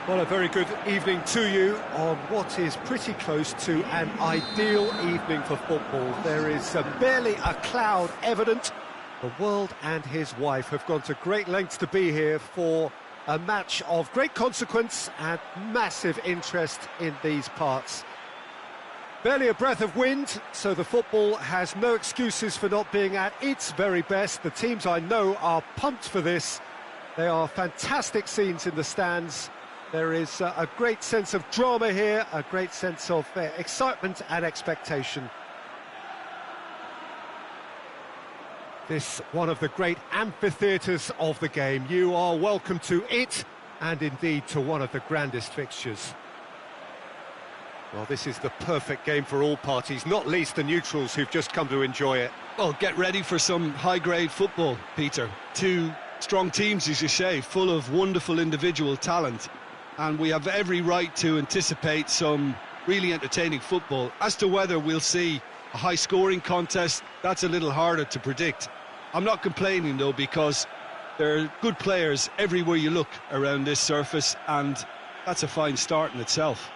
Well, a very good evening to you on what is pretty close to an ideal evening for football. There is barely a cloud evident. The world and his wife have gone to great lengths to be here for a match of great consequence and massive interest in these parts. Barely a breath of wind, so the football has no excuses for not being at its very best. The teams I know are pumped for this. There are fantastic scenes in the stands. There is a great sense of drama here, a great sense of excitement and expectation. This one of the great amphitheatres of the game. You are welcome to it, and indeed to one of the grandest fixtures. Well, this is the perfect game for all parties, not least the neutrals who've just come to enjoy it. Well, get ready for some high-grade football, Peter. Two strong teams, as you say, full of wonderful individual talent. And we have every right to anticipate some really entertaining football. As to whether we'll see a high-scoring contest, that's a little harder to predict. I'm not complaining, though, because there are good players everywhere you look around this surface, and that's a fine start in itself.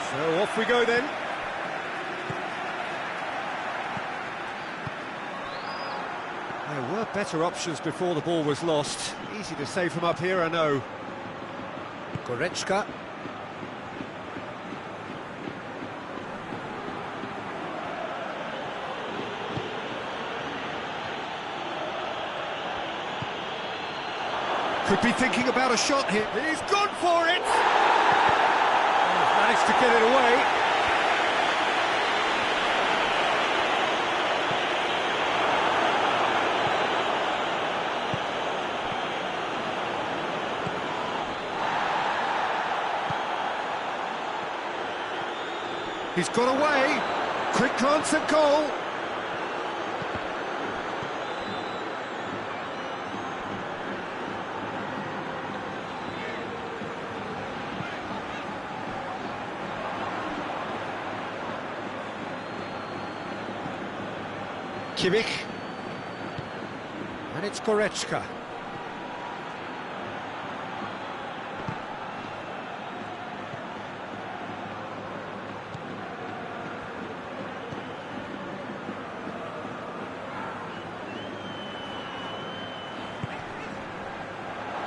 So off we go then. There were better options before the ball was lost. Easy to say from up here, I know. Goretzka. Could be thinking about a shot here. He's gone for it! Managed to get it away. He's got away. Quick glance at goal. Kimmich, and it's Goretzka.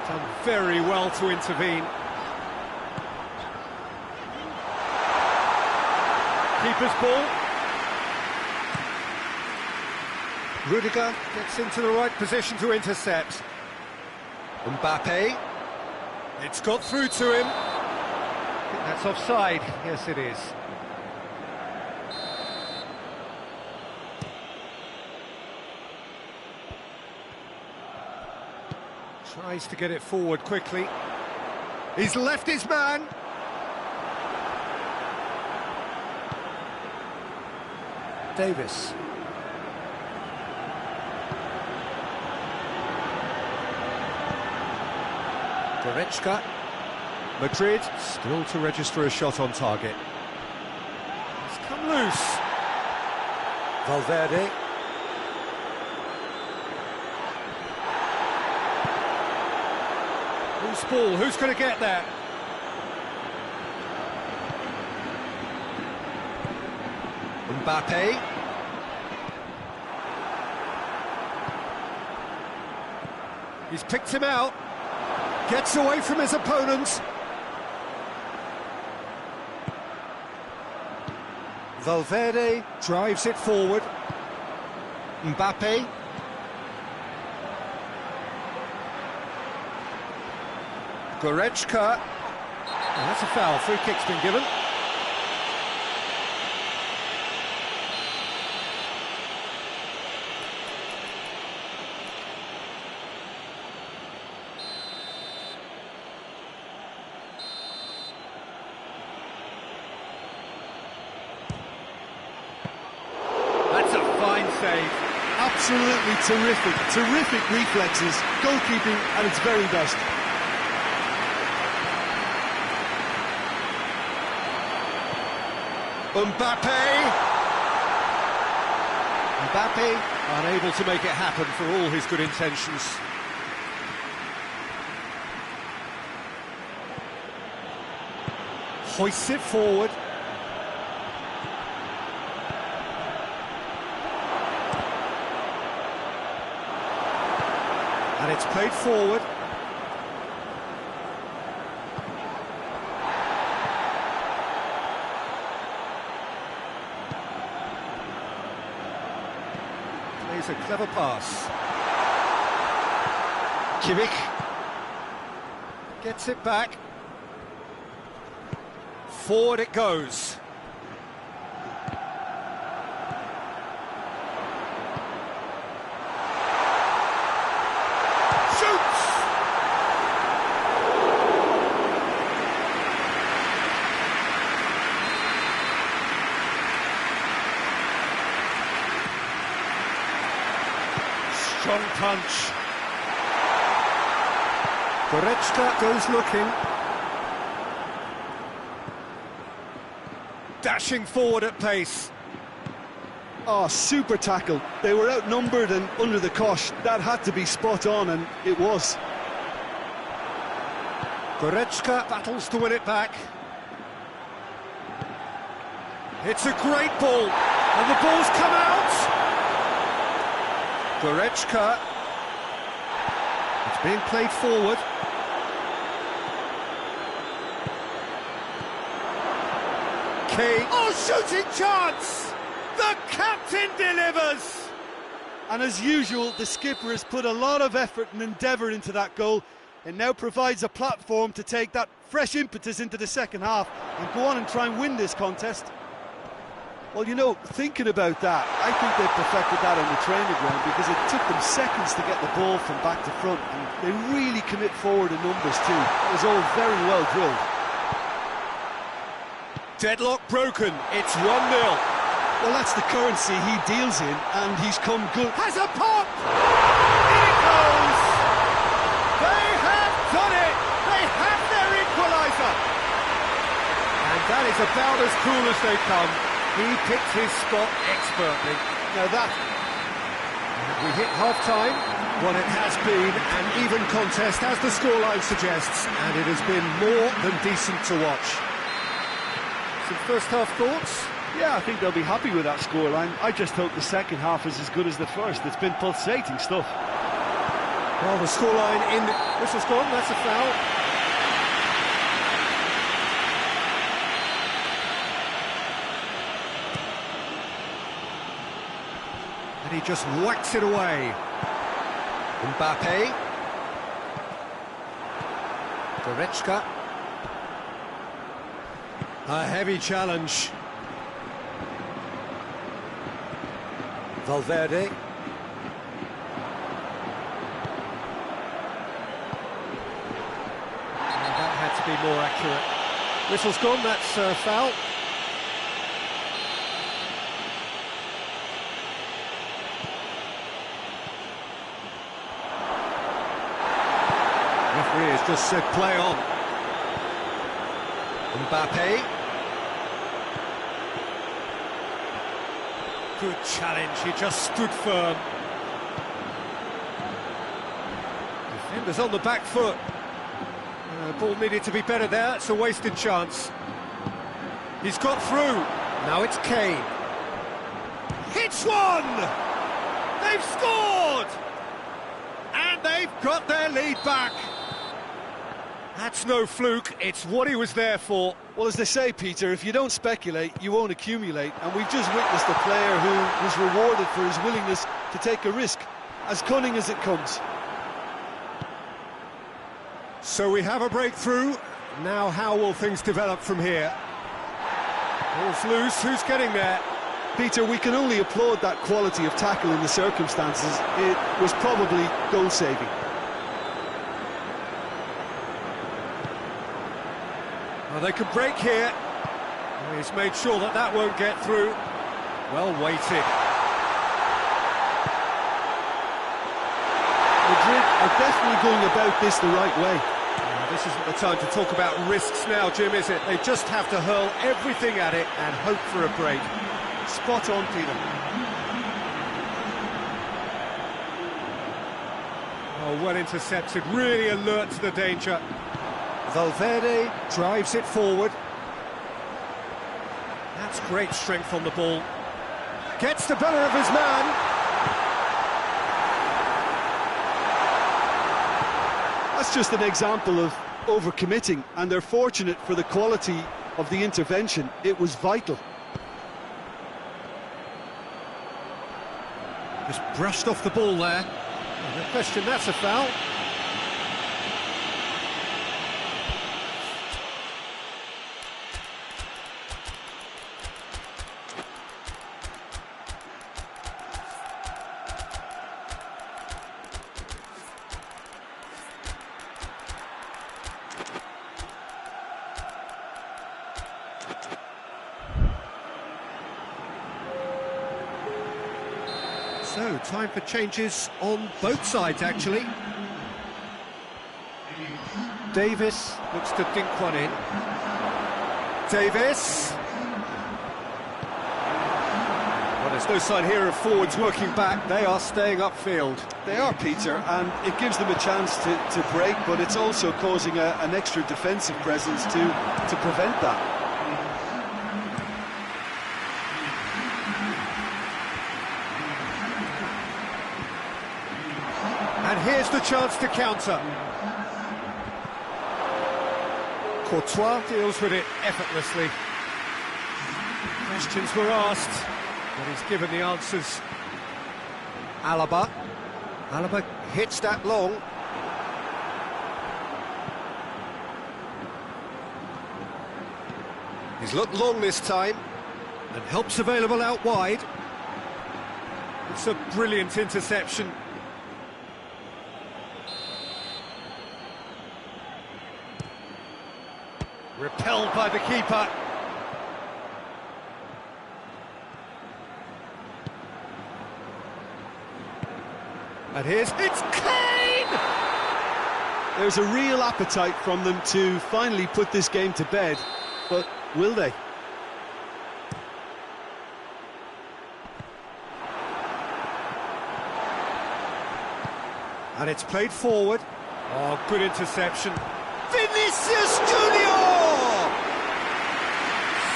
Done very well to intervene. Keeper's ball. Rudiger gets into the right position to intercept. Mbappe. It's got through to him. I think that's offside. Yes, it is. Tries to get it forward quickly. He's left his man. Davis. Goretzka. Madrid still to register a shot on target. It's come loose. Valverde. Loose ball, who's going to get that? Mbappe. He's picked him out. Gets away from his opponents. Valverde drives it forward. Mbappe. Goretzka. Oh, that's a foul. Free kick's been given. save. Absolutely terrific reflexes, goalkeeping at its very best. Mbappe unable to make it happen for all his good intentions. Hoists it forward. And it's played forward. Plays a clever pass. Kimmich gets it back. Forward it goes. Shoots! Strong punch. Goretzka goes looking. Dashing forward at pace. Oh, super tackle. They were outnumbered and under the cosh. That had to be spot on, and it was. Goretzka battles to win it back. It's a great ball, and the ball's come out. Goretzka. It's being played forward. Kane. Oh, shooting chance! The captain delivers! And as usual, the skipper has put a lot of effort and endeavour into that goal. It now provides a platform to take that fresh impetus into the second half and go on and try and win this contest. Well, you know, thinking about that, I think they've perfected that on the training ground because it took them seconds to get the ball from back to front, and they really commit forward in numbers too. It was all very well drilled. Deadlock broken, it's 1-0. Well, that's the currency he deals in, and he's come good. Has a pop! In it goes! They have done it! They have their equaliser! And that is about as cool as they come. He picked his spot expertly. Now that... We hit half-time. Well, it has been an even contest, as the scoreline suggests, and it has been more than decent to watch. Some first-half thoughts? Yeah, I think they'll be happy with that scoreline. I just hope the second half is as good as the first. It's been pulsating stuff. Well, the scoreline in... Whistle's gone, that's a foul. And he just whacks it away. Mbappe. Goretzka. A heavy challenge. Valverde. That had to be more accurate. Whistle's gone, that's foul. Referee has just said play on. Mbappe. Good challenge, he just stood firm. Defenders on the back foot. Ball needed to be better there, it's a wasted chance. He's got through. Now it's Kane. Hits one! They've scored! And they've got their lead back. That's no fluke, it's what he was there for. Well, as they say, Peter, if you don't speculate, you won't accumulate. And we've just witnessed a player who was rewarded for his willingness to take a risk, as cunning as it comes. So we have a breakthrough. Now how will things develop from here? Ball's loose, who's getting there? Peter, we can only applaud that quality of tackle in the circumstances. It was probably goal-saving. Well, they could break here. He's made sure that that won't get through. Well weighted. Madrid are definitely going about this the right way. This isn't the time to talk about risks now, Jim, is it? They just have to hurl everything at it and hope for a break. Spot on, Peter. Oh, well intercepted, really alert to the danger. Valverde drives it forward. That's great strength on the ball. Gets the better of his man. That's just an example of overcommitting, and they're fortunate for the quality of the intervention. It was vital. Just brushed off the ball there. No question, that's a foul. So, time for changes on both sides, actually. Davis looks to dink one in. Davis. Well, there's no sign here of forwards working back. They are staying upfield. They are, Peter, and it gives them a chance to break, but it's also causing an extra defensive presence to prevent that. And here's the chance to counter. Courtois deals with it effortlessly. Questions were asked, but he's given the answers. Alaba hits that long. He's looked long this time, and help's available out wide. It's a brilliant interception. Repelled by the keeper. And it's Kane! There's a real appetite from them to finally put this game to bed, but will they? And it's played forward. Oh, good interception. Vinicius Junior!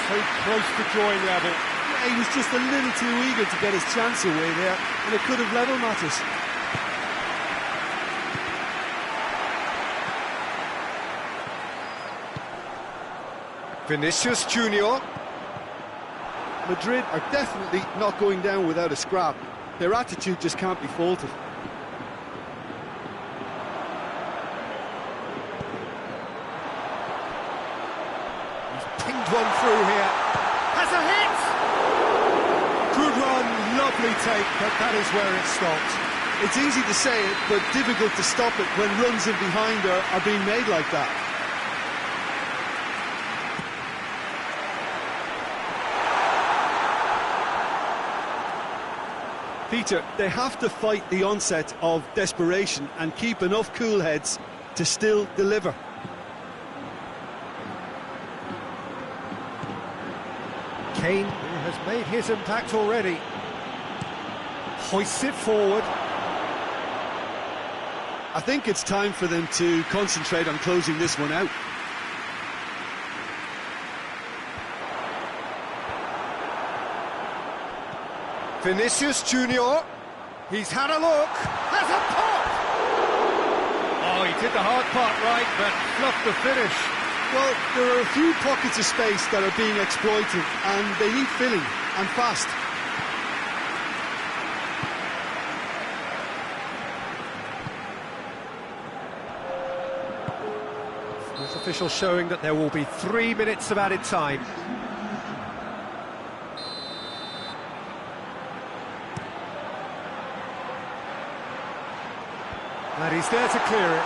So close to drawing level. Yeah, he was just a little too eager to get his chance away there, and it could have level matters. Vinicius Junior. Madrid are definitely not going down without a scrap. Their attitude just can't be faulted. Pinged one through here. Has a hit! Good run, lovely take, but that is where it stopped. It's easy to say it, but difficult to stop it when runs in behind are being made like that. Peter, they have to fight the onset of desperation and keep enough cool heads to still deliver. Kane, who has made his impact already, hoists it forward. I think it's time for them to concentrate on closing this one out. Vinicius Junior, he's had a look, has a pop! Oh, he did the hard part right, but fluffed the finish. Well, there are a few pockets of space that are being exploited, and they need filling, and fast. This official showing that there will be 3 minutes of added time. And he's there to clear it.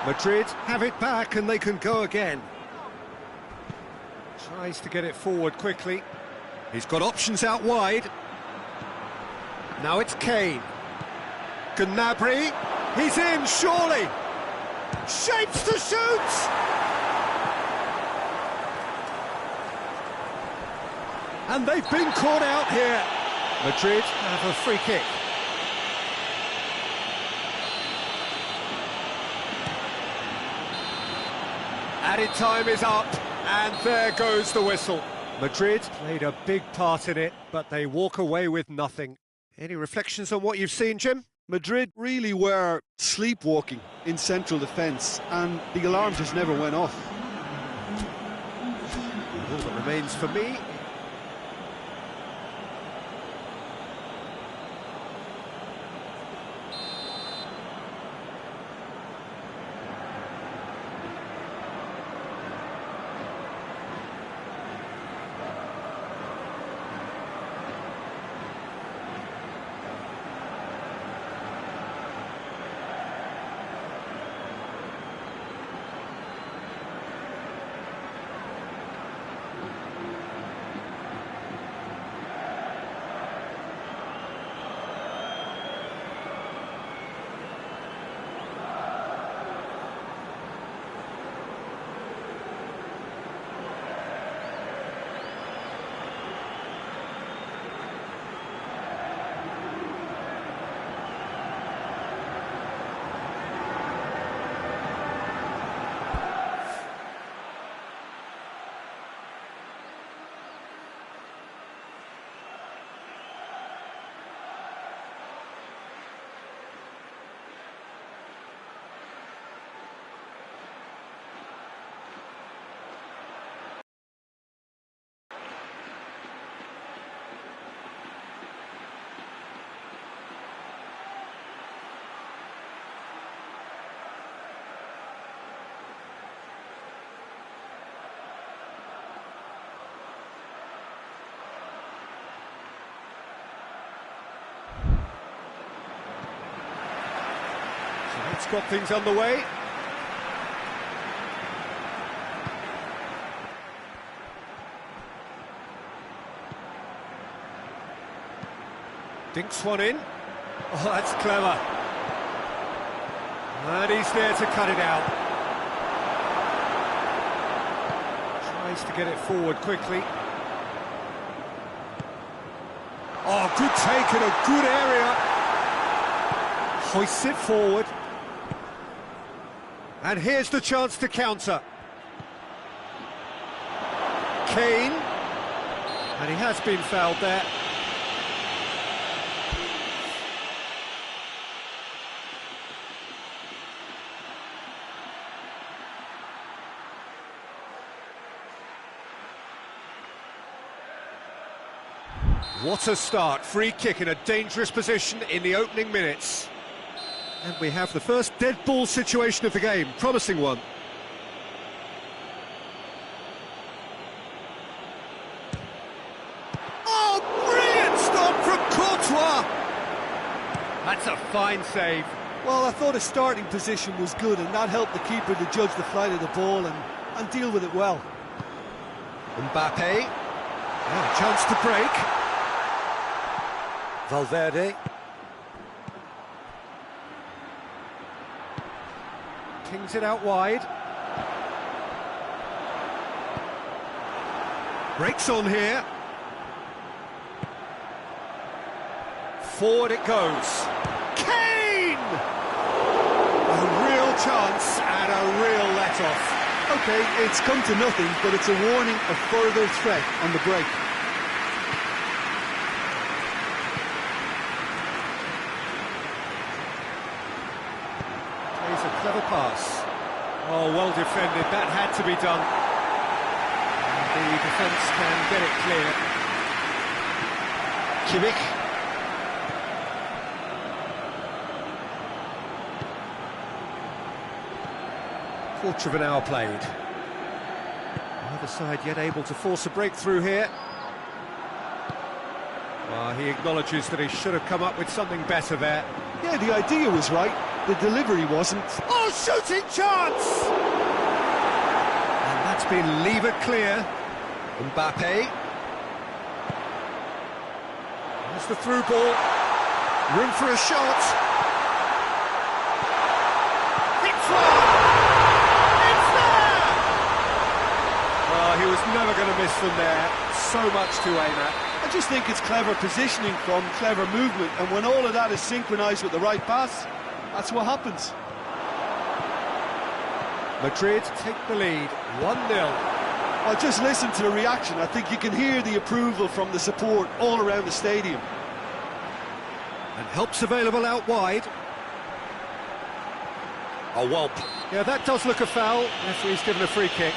Madrid have it back and they can go again. Tries to get it forward quickly. He's got options out wide. Now it's Kane. Gnabry, he's in, surely! Shapes to shoot! And they've been caught out here. Madrid have a free kick. Added time is up, and there goes the whistle. Madrid played a big part in it, but they walk away with nothing. Any reflections on what you've seen, Jim? Madrid really were sleepwalking in central defence, and the alarm just never went off. All that remains for me. It's got things underway. Dinks one in. Oh, that's clever. And he's there to cut it out. Tries to get it forward quickly. Oh, good take in a good area. Hoists it forward. And here's the chance to counter. Kane. And he has been fouled there. What a start. Free kick in a dangerous position in the opening minutes. And we have the first dead ball situation of the game. Promising one. Oh, brilliant stop from Courtois! That's a fine save. Well, I thought his starting position was good, and that helped the keeper to judge the flight of the ball and deal with it well. Mbappe. Yeah, a chance to break. Valverde. Kings it out wide. Breaks on here. Forward it goes. Kane! A real chance and a real let-off. Okay, it's come to nothing, but it's a warning of further threat on the break. Plays a clever pass. Oh, well defended. That had to be done. And the defence can get it clear. Kimmich. Quarter of an hour played. Either side yet able to force a breakthrough here. He acknowledges that he should have come up with something better there. Yeah, the idea was right, the delivery wasn't. Oh, shooting chance! And that's been levered clear. Mbappe. There's the through ball. Room for a shot. are going to miss from there. So much to aim at. I just think it's clever positioning from clever movement, and when all of that is synchronised with the right pass, that's what happens. Madrid take the lead, 1-0. Well, just listen to the reaction. I think you can hear the approval from the support all around the stadium. And help's available out wide. A whelp. Yeah, that does look a foul. Referee's given a free kick.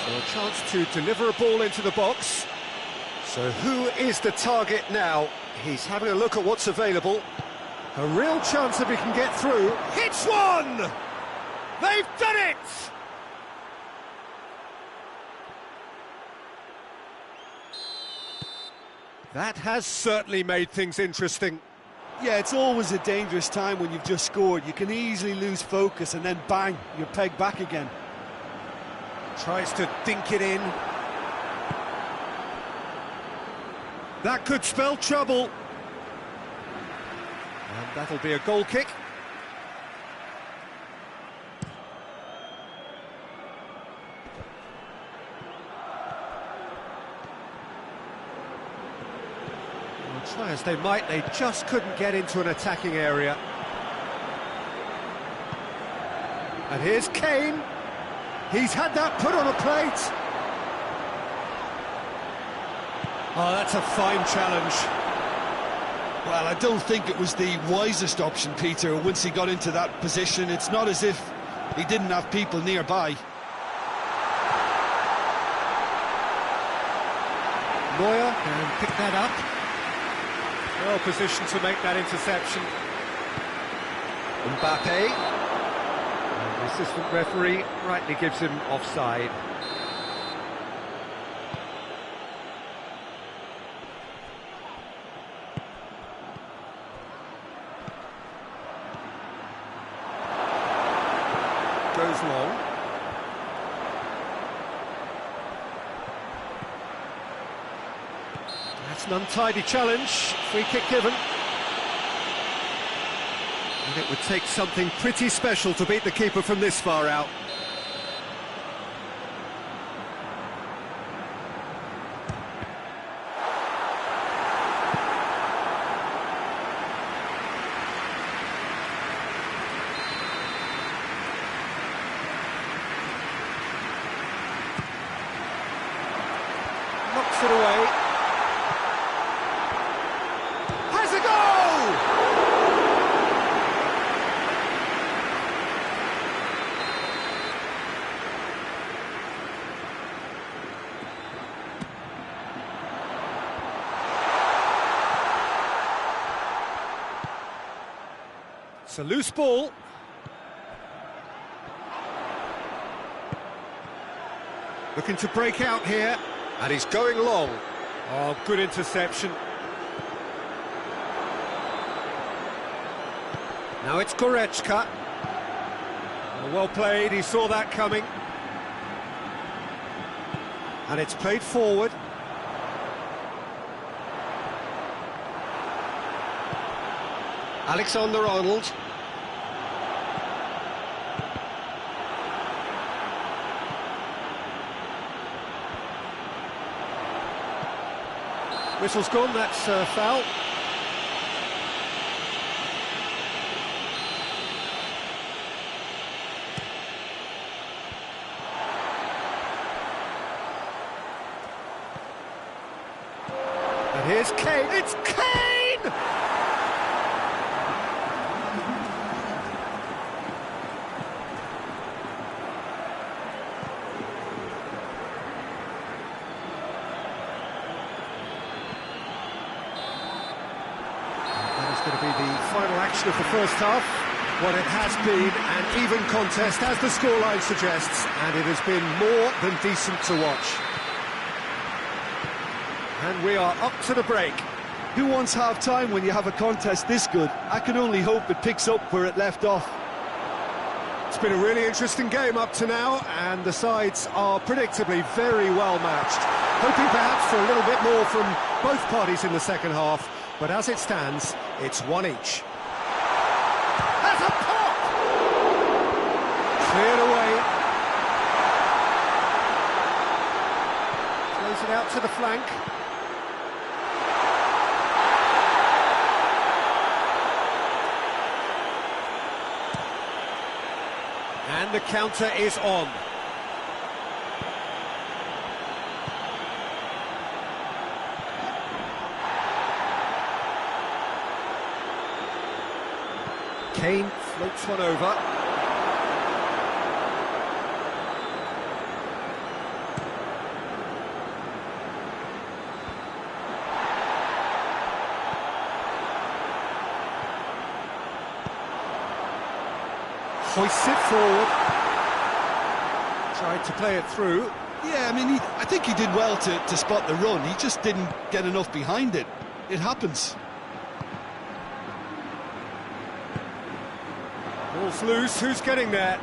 So a chance to deliver a ball into the box. So who is the target now? He's having a look at what's available. A real chance if he can get through. Hits one! They've done it! That has certainly made things interesting. Yeah, it's always a dangerous time when you've just scored. You can easily lose focus and then bang, you're pegged back again. Tries to dink it in. That could spell trouble. And that'll be a goal kick. Well, try as they might, they just couldn't get into an attacking area. And here's Kane. He's had that put on a plate. Oh, that's a fine challenge. Well, I don't think it was the wisest option, Peter, once he got into that position. It's not as if he didn't have people nearby. Neuer can pick that up. Well positioned to make that interception. Mbappe. And the assistant referee rightly gives him offside. Goes long. That's an untidy challenge. Free kick given. And it would take something pretty special to beat the keeper from this far out. Knocks it away. Has a goal! It's a loose ball. Looking to break out here. And he's going long. Oh, good interception. Now it's Goretzka. Oh, well played, he saw that coming. And it's played forward. Alexander-Arnold. Whistle's gone, that's foul. And here's Kane, it's Kane! Going to be the final action of the first half. What it has been an even contest, as the scoreline suggests, and it has been more than decent to watch. And we are up to the break. Who wants half-time when you have a contest this good? I can only hope it picks up where it left off. It's been a really interesting game up to now, and the sides are predictably very well matched. Hoping perhaps for a little bit more from both parties in the second half. But as it stands, it's one each. That's a pop! Cleared away. out to the flank. And the counter is on. Kane floats one over. Hoists it forward. Tried to play it through. Yeah, I mean, I think he did well to spot the run. He just didn't get enough behind it. It happens. Ball's loose, who's getting there?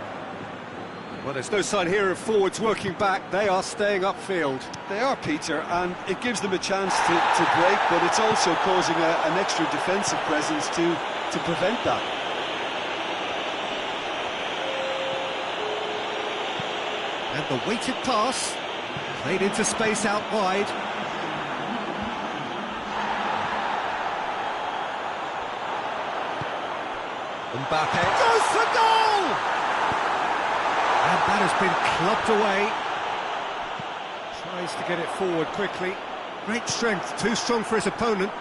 Well, there's no sign here of forwards working back. They are staying upfield. They are, Peter, and it gives them a chance to break, but it's also causing an extra defensive presence to prevent that. And the weighted pass, played into space out wide. Mbappe goes for goal! And that has been clubbed away. Tries to get it forward quickly. Great strength, too strong for his opponent.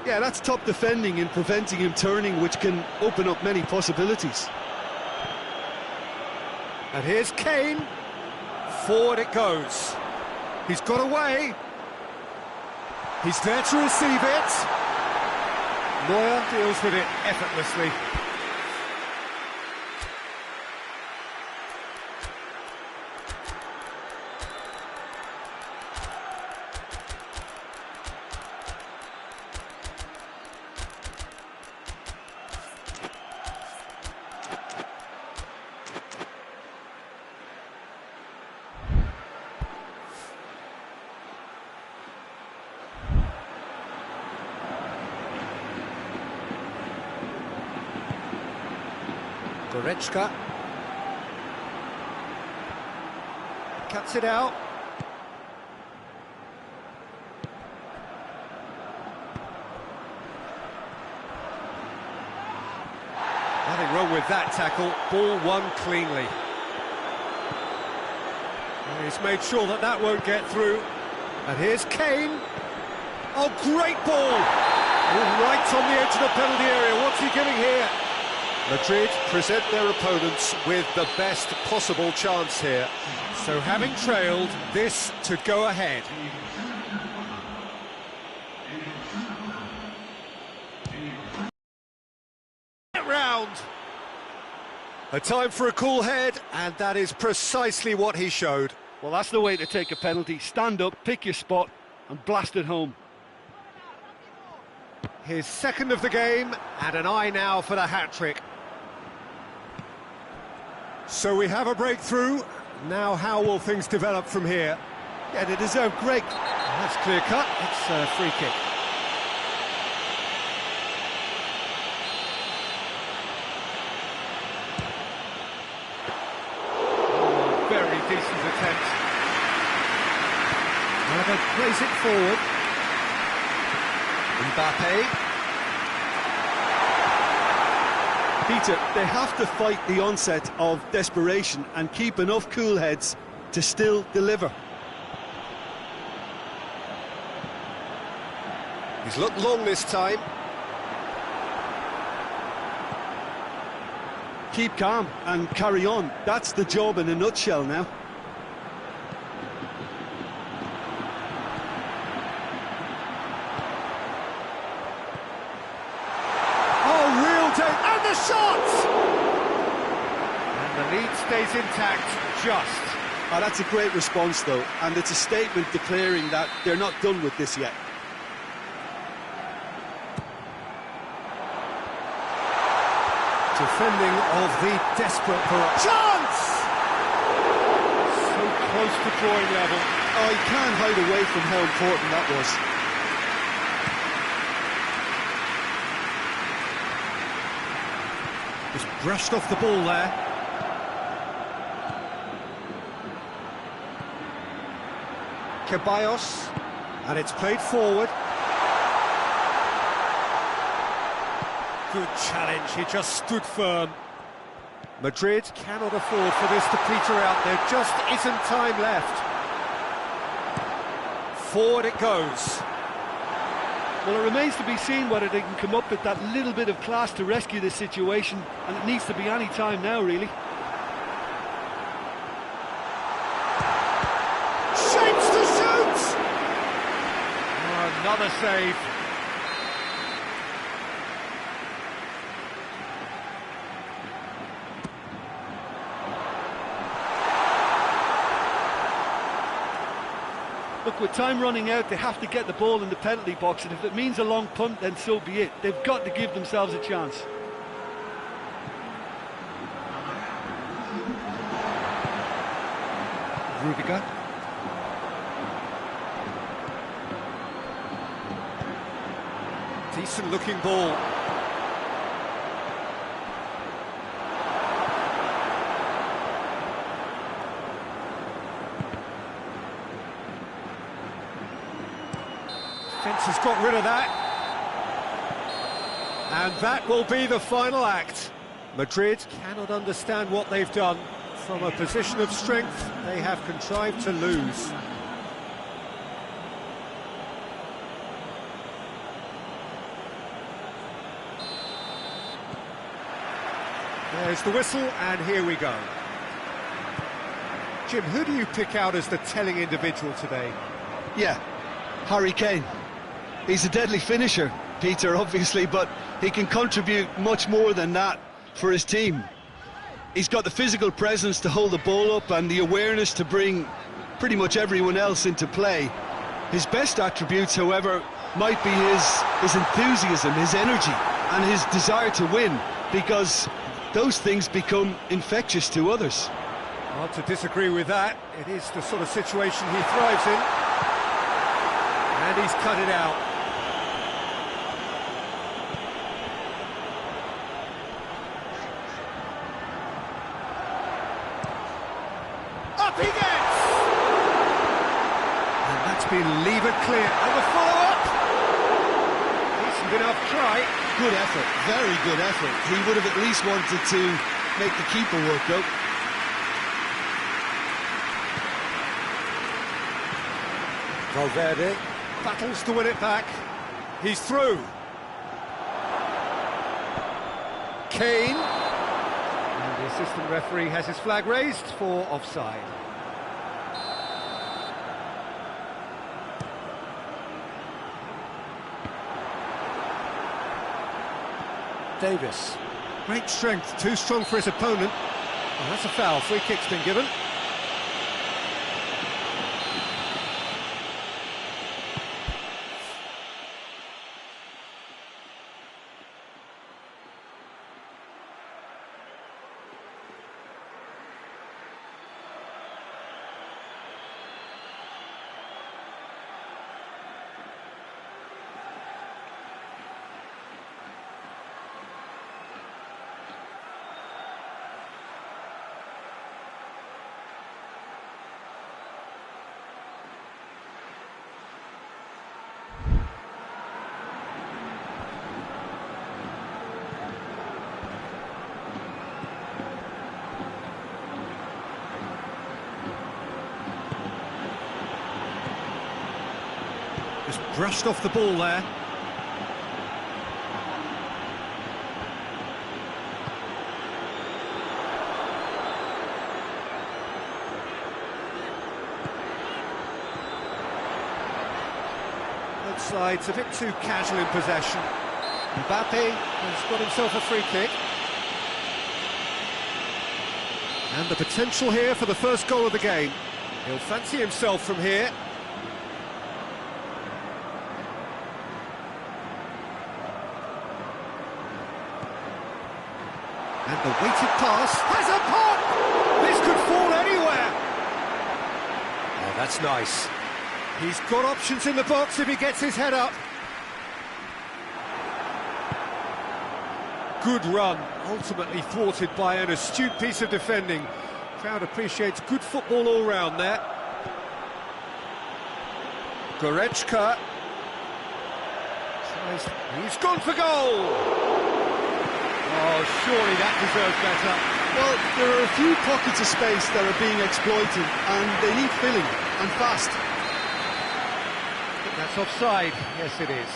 Yeah, that's top defending in preventing him turning, which can open up many possibilities. And here's Kane. Forward it goes. He's got away. He's there to receive it. Neuer deals with it effortlessly. Goretzka cuts it out. Nothing wrong with that tackle. Ball won cleanly. And he's made sure that that won't get through. And here's Kane. Oh, great ball! Right on the edge of the penalty area. What's he giving here? Madrid present their opponents with the best possible chance here. So having trailed, this to go ahead. Round. A time for a cool head, and that is precisely what he showed. Well, that's the way to take a penalty. Stand up, pick your spot, and blast it home. His second of the game, and an eye now for the hat-trick. So we have a breakthrough. Now how will things develop from here? Yeah, they deserve great. That's clear cut. It's a free kick. Oh, very decent attempt. Oliver plays it forward. Mbappe. Peter, they have to fight the onset of desperation and keep enough cool heads to still deliver. He's looked long this time. Keep calm and carry on. That's the job in a nutshell now. And the shot! And the lead stays intact, just. Oh, that's a great response, though, and it's a statement declaring that they're not done with this yet. Defending of the desperate chance! So close to drawing level. Oh, you can't hide away from how important that was. Just brushed off the ball there. Ceballos, and it's played forward. Good challenge, he just stood firm. Madrid cannot afford for this to peter out, there just isn't time left. Forward it goes. Well, it remains to be seen whether they can come up with that little bit of class to rescue this situation, and it needs to be any time now, really. Shapes to shoot! Oh, another save. Look, with time running out, they have to get the ball in the penalty box, and if it means a long punt, then so be it. They've got to give themselves a chance. Rudiger. Decent looking ball. Defence has got rid of that. And that will be the final act. Madrid cannot understand what they've done. From a position of strength, they have contrived to lose. There's the whistle, and here we go. Jim, who do you pick out as the telling individual today? Yeah, Harry Kane. He's a deadly finisher, Peter, obviously, but he can contribute much more than that for his team. He's got the physical presence to hold the ball up and the awareness to bring pretty much everyone else into play. His best attributes, however, might be his enthusiasm, his energy, and his desire to win, because those things become infectious to others. Hard to disagree with that. It is the sort of situation he thrives in. And he's cut it out. Up he gets! And that's been levered clear. And the follow-up! Decent enough try. Good effort, very good effort. He would have at least wanted to make the keeper work, though. Valverde battles to win it back. He's through. Kane. And the assistant referee has his flag raised for offside. Davis. Great strength, too strong for his opponent. And that's a foul. Free kick's been given. Just brushed off the ball there. Both sides a bit too casual in possession. Mbappe has got himself a free kick. And the potential here for the first goal of the game. He'll fancy himself from here. And the weighted pass has a pop! This could fall anywhere! Oh, that's nice. He's got options in the box if he gets his head up. Good run, ultimately thwarted by an astute piece of defending. Crowd appreciates good football all round there. Goretzka. He's gone for goal! Oh, surely that deserves better. Well, there are a few pockets of space that are being exploited, and they need filling, and fast. That's offside. Yes, it is.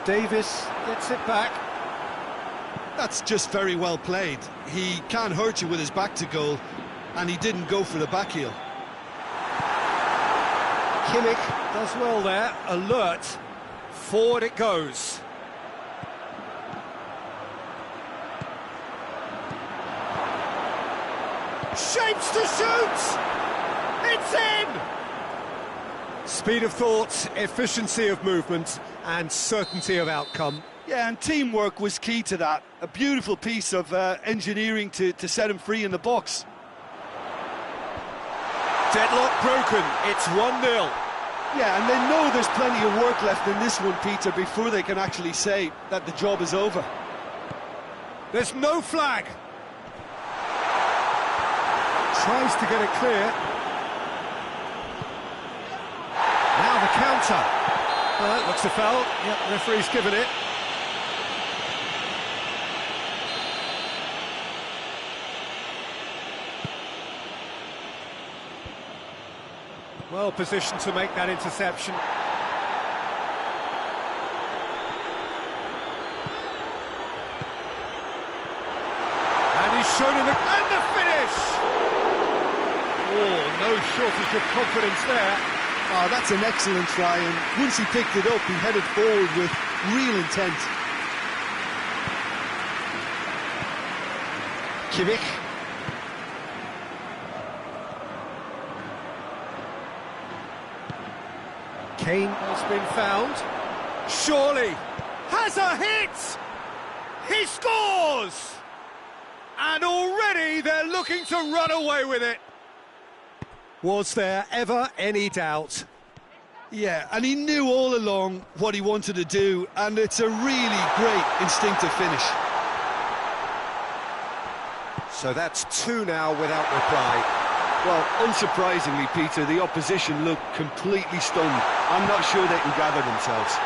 Davis gets it back. That's just very well played. He can't hurt you with his back to goal, and he didn't go for the back heel. Kimmich does well there, alert. Forward it goes. Shapes to shoot! It's in! Speed of thought, efficiency of movement, and certainty of outcome. Yeah, and teamwork was key to that. A beautiful piece of engineering to set him free in the box. Deadlock broken, it's 1-0. Yeah, and they know there's plenty of work left in this one, Peter, before they can actually say that the job is over. There's no flag. Tries to get it clear. Now the counter. Looks a foul. Yep, referee's given it. Well positioned to make that interception. And he's shown in and the finish! Oh, no shortage of confidence there. Oh, that's an excellent try, and once he picked it up, he headed forward with real intent. Kimmich. Kane has been found. Surely has a hit! He scores! And already they're looking to run away with it. Was there ever any doubt? Yeah, and he knew all along what he wanted to do, and it's a really great instinctive finish. So that's 2 now without reply. Well, unsurprisingly, Peter, the opposition look completely stunned. I'm not sure they can gather themselves.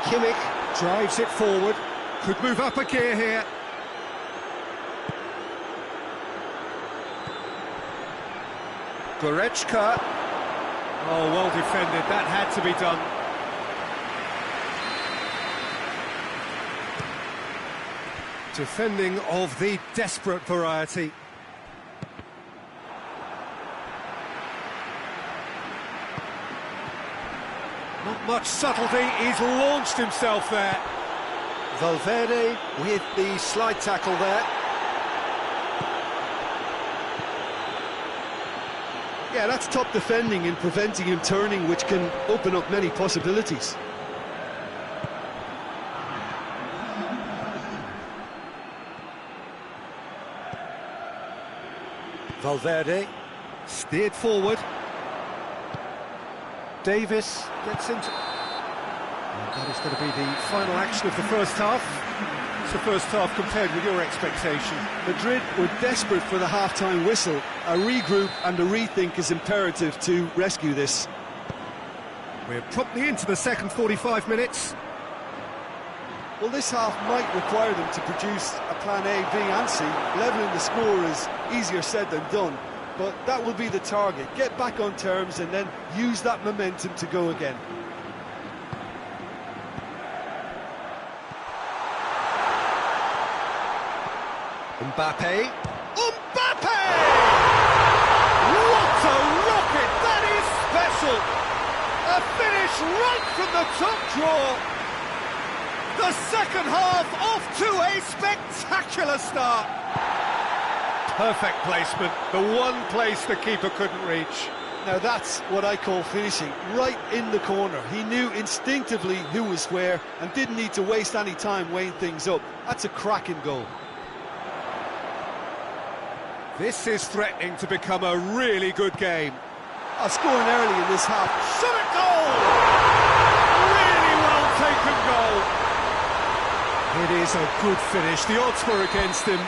Kimmich drives it forward. Could move up a gear here. Goretzka. Oh, well defended. That had to be done. Defending of the desperate variety. Not much subtlety, he's launched himself there. Valverde with the slide tackle there. Yeah, that's top defending and preventing him turning, which can open up many possibilities. Valverde steered forward. Davis gets into... And that is going to be the final action of the first half. It's the first half compared with your expectation. Madrid were desperate for the half-time whistle. A regroup and a rethink is imperative to rescue this. We're promptly into the second 45 minutes. Well, this half might require them to produce a plan A, B and C. Levelling the score is easier said than done, but that will be the target. Get back on terms and then use that momentum to go again. Mbappe. Mbappe! What a rocket! That is special! A finish right from the top draw. The second half off to a spectacular start. Perfect placement, the one place the keeper couldn't reach. Now that's what I call finishing, right in the corner. He knew instinctively who was where and didn't need to waste any time weighing things up. That's a cracking goal. This is threatening to become a really good game. Scoring early in this half. Shot at goal! Really well is a good finish. The odds were against him,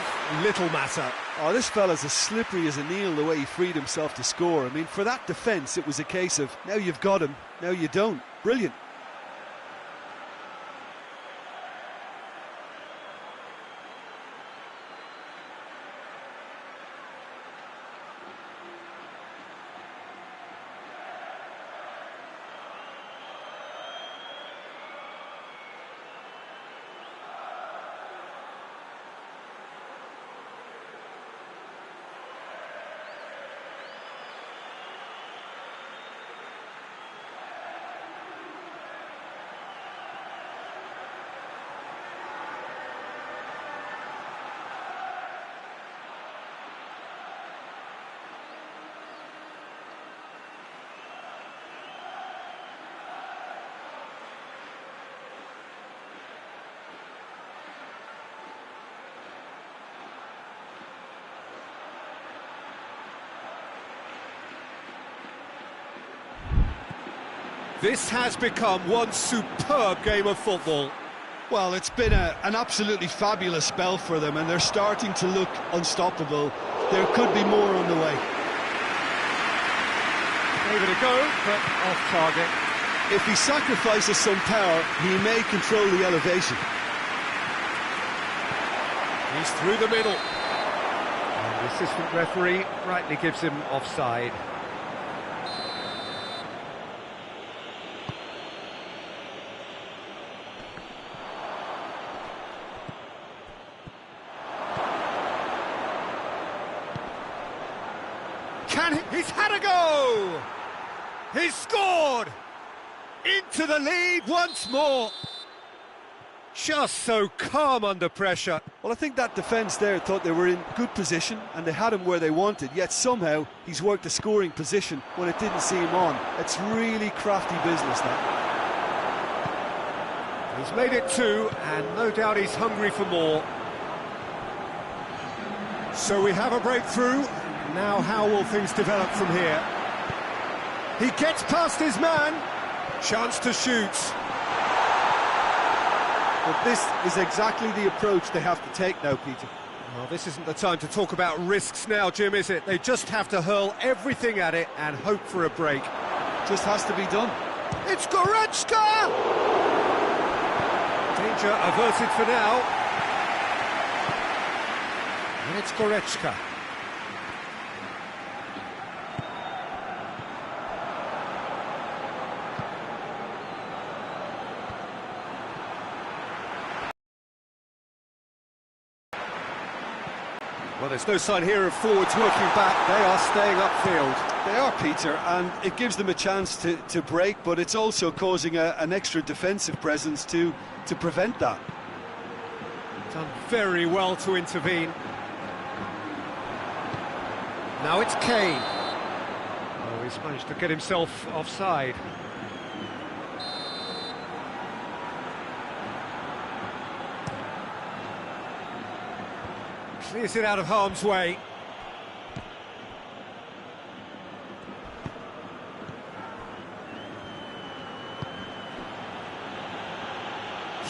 little matter. Oh, this fella's as slippery as a needle the way he freed himself to score. I mean, for that defence, it was a case of, now you've got him, now you don't. Brilliant. This has become one superb game of football. Well, it's been an absolutely fabulous spell for them, and they're starting to look unstoppable. There could be more on the way. Gave it a go, but off target. If he sacrifices some power, he may control the elevation. He's through the middle. And the assistant referee rightly gives him offside. He's had a go! He's scored! Into the lead once more! Just so calm under pressure. Well, I think that defence there thought they were in good position and they had him where they wanted, yet somehow he's worked a scoring position when it didn't see him on. It's really crafty business, that. He's made it 2, and no doubt he's hungry for more. So we have a breakthrough. Now how will things develop from here? He gets past his man. Chance to shoot. But this is exactly the approach they have to take now, Peter. Well, this isn't the time to talk about risks now, Jim, is it? They just have to hurl everything at it and hope for a break. Just has to be done. It's Goretzka! Danger averted for now. And it's Goretzka. Well, there's no sign here of forwards working back. They are staying upfield. They are, Peter, and it gives them a chance to break, but it's also causing an extra defensive presence to prevent that. Done very well to intervene. Now it's Kane. Oh, he's managed to get himself offside. Clears it out of harm's way.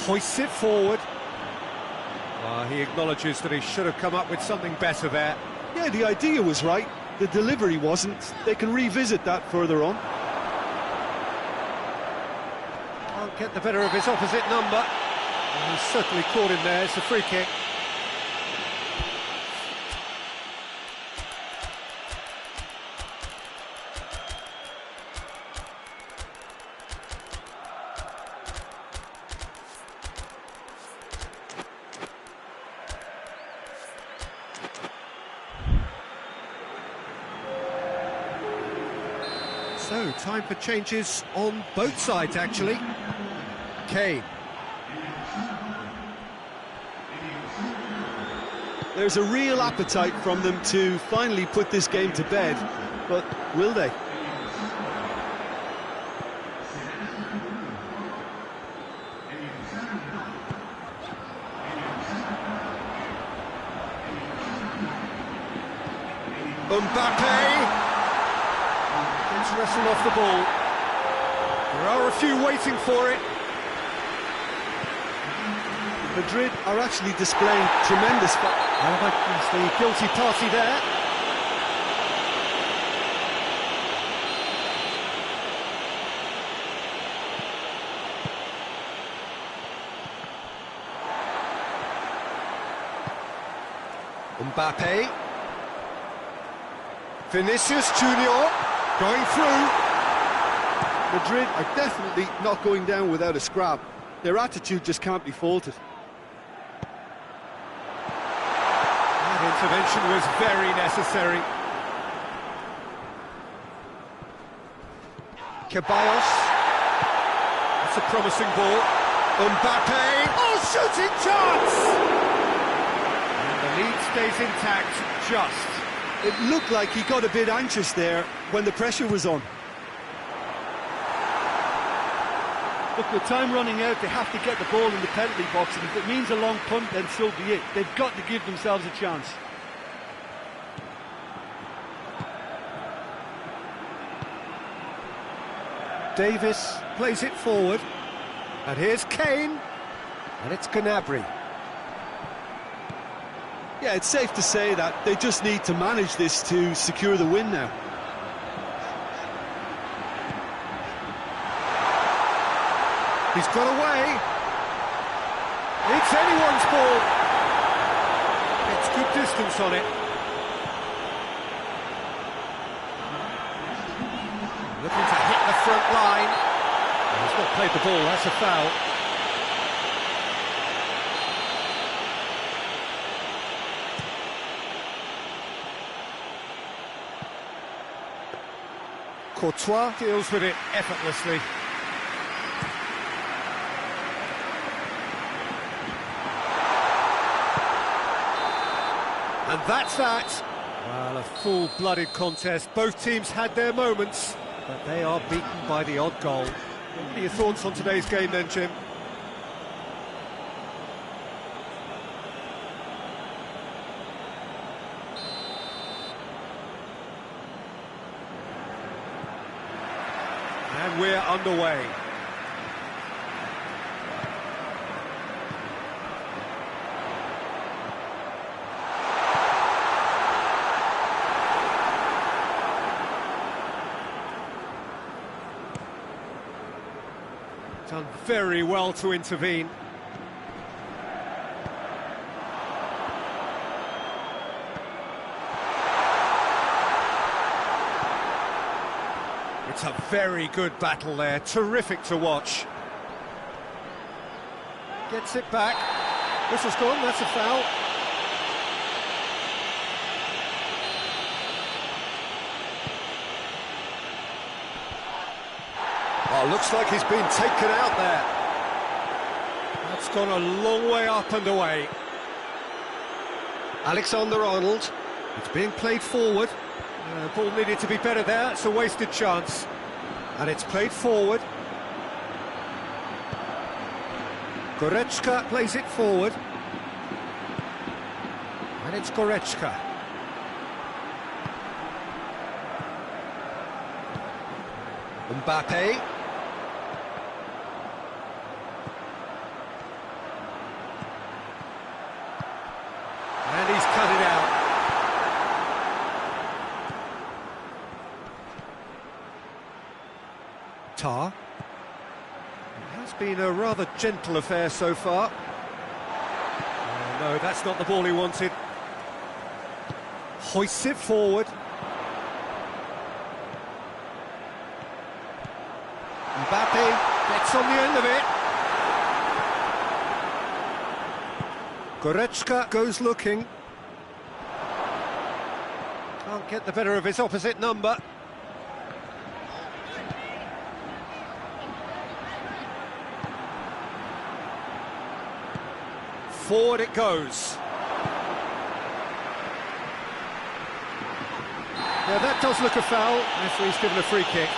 Hoists it forward. He acknowledges that he should have come up with something better there. Yeah, the idea was right. The delivery wasn't. They can revisit that further on. Can't get the better of his opposite number. And he's certainly caught him there. It's a free kick. So, time for changes on both sides, actually. Kane. There's a real appetite from them to finally put this game to bed, but will they? Mbappe! Gets wrestled off the ball. There are a few waiting for it. Madrid are actually displaying tremendous... It's the guilty party there. Mbappe. Vinicius Junior going through. Madrid are definitely not going down without a scrap. Their attitude just can't be faulted. That intervention was very necessary. Ceballos. That's a promising ball. Mbappe. Oh, shooting chance! And the lead stays intact, just. It looked like he got a bit anxious there when the pressure was on. Look, with time running out, they have to get the ball in the penalty box, and if it means a long punt, then so be it. They've got to give themselves a chance. Davis plays it forward. And here's Kane. And it's Gnabry. Yeah, it's safe to say that they just need to manage this to secure the win now. He's got away. It's anyone's ball. It's good distance on it. Looking to hit the front line. He's not played the ball, that's a foul. Courtois deals with it effortlessly. And that's that. Well, a full-blooded contest. Both teams had their moments, but they are beaten by the odd goal. What are your thoughts on today's game then, Jim? And we're underway. Done very well to intervene. It's a very good battle there, terrific to watch. Gets it back. Whistle's gone, that's a foul. Oh, looks like he's been taken out there. That's gone a long way up and away. Alexander-Arnold. It's being played forward. The ball needed to be better there. It's a wasted chance. And it's played forward. Goretzka plays it forward. And it's Goretzka. Mbappe. And he's cut it out. Tar. It has been a rather gentle affair so far. Oh, no, that's not the ball he wanted. Hoists it forward. Mbappe gets on the end of it. Goretzka goes looking. Can't get the better of his opposite number. Forward it goes. Yeah, that does look a foul. Referee's given a free kick.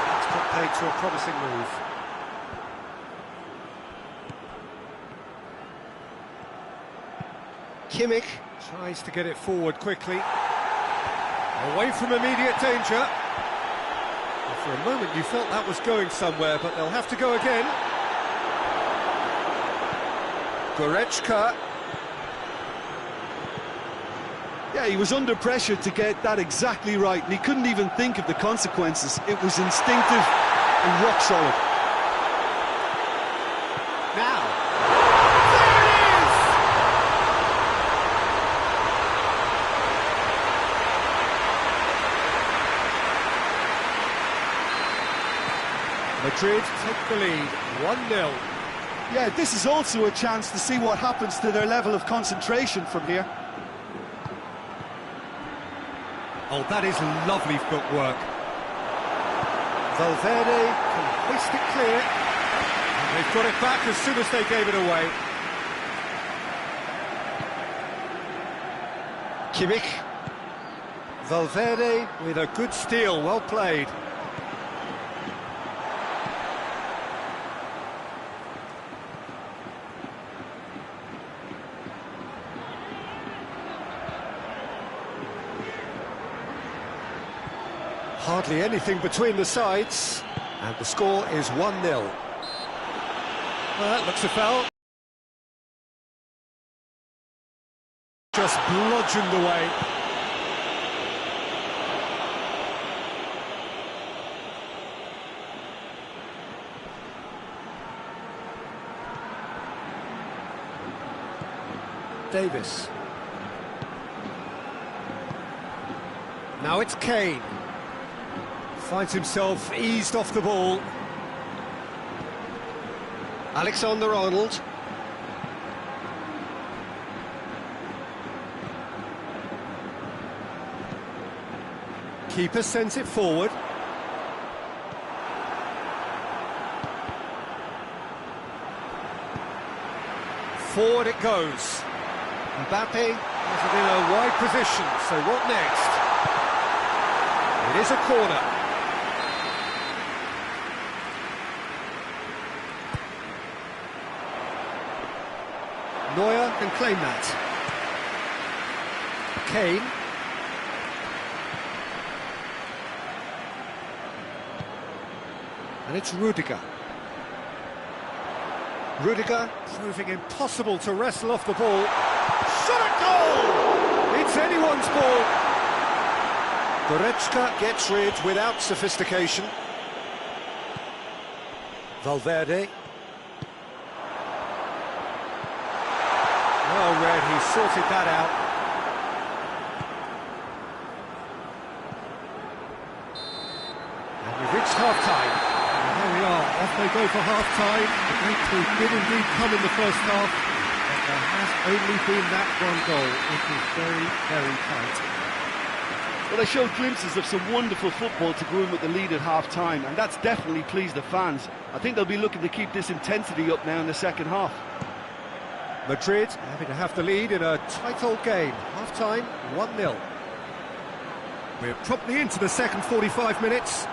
That's got paid to a promising move. Kimmich tries to get it forward quickly. Away from immediate danger. Well, for a moment you felt that was going somewhere, but they'll have to go again. Goretzka. Yeah, he was under pressure to get that exactly right, and he couldn't even think of the consequences. It was instinctive and rock solid. Now, there it is! Madrid take the lead, 1-0. Yeah, this is also a chance to see what happens to their level of concentration from here. Oh, that is lovely footwork. Valverde can hoist it clear. And they've got it back as soon as they gave it away. Kimmich. Valverde with a good steal, well played. Hardly anything between the sides, and the score is 1-0. Well, that looks a foul. Just bludgeoned away. Davis. Now it's Kane. Finds himself eased off the ball. Alexander-Arnold. Keeper sends it forward. Forward it goes. Mbappe has it in a wide position, so what next? It is a corner. Neuer can claim that. Kane. And it's Rudiger. Rudiger proving impossible to wrestle off the ball. Shot at goal! It's anyone's ball. Goretzka gets rid without sophistication. Valverde. Well read, he sorted that out. And we've reached half-time. And here we are, off they go for half-time. The breakthrough did indeed come in the first half, but there has only been that one goal. It is very, very tight. Well, they showed glimpses of some wonderful football to go in with the lead at half-time, and that's definitely pleased the fans. I think they'll be looking to keep this intensity up now in the second half. Madrid having to have the lead in a tight old game. Half-time, 1-0. We're promptly into the second 45 minutes.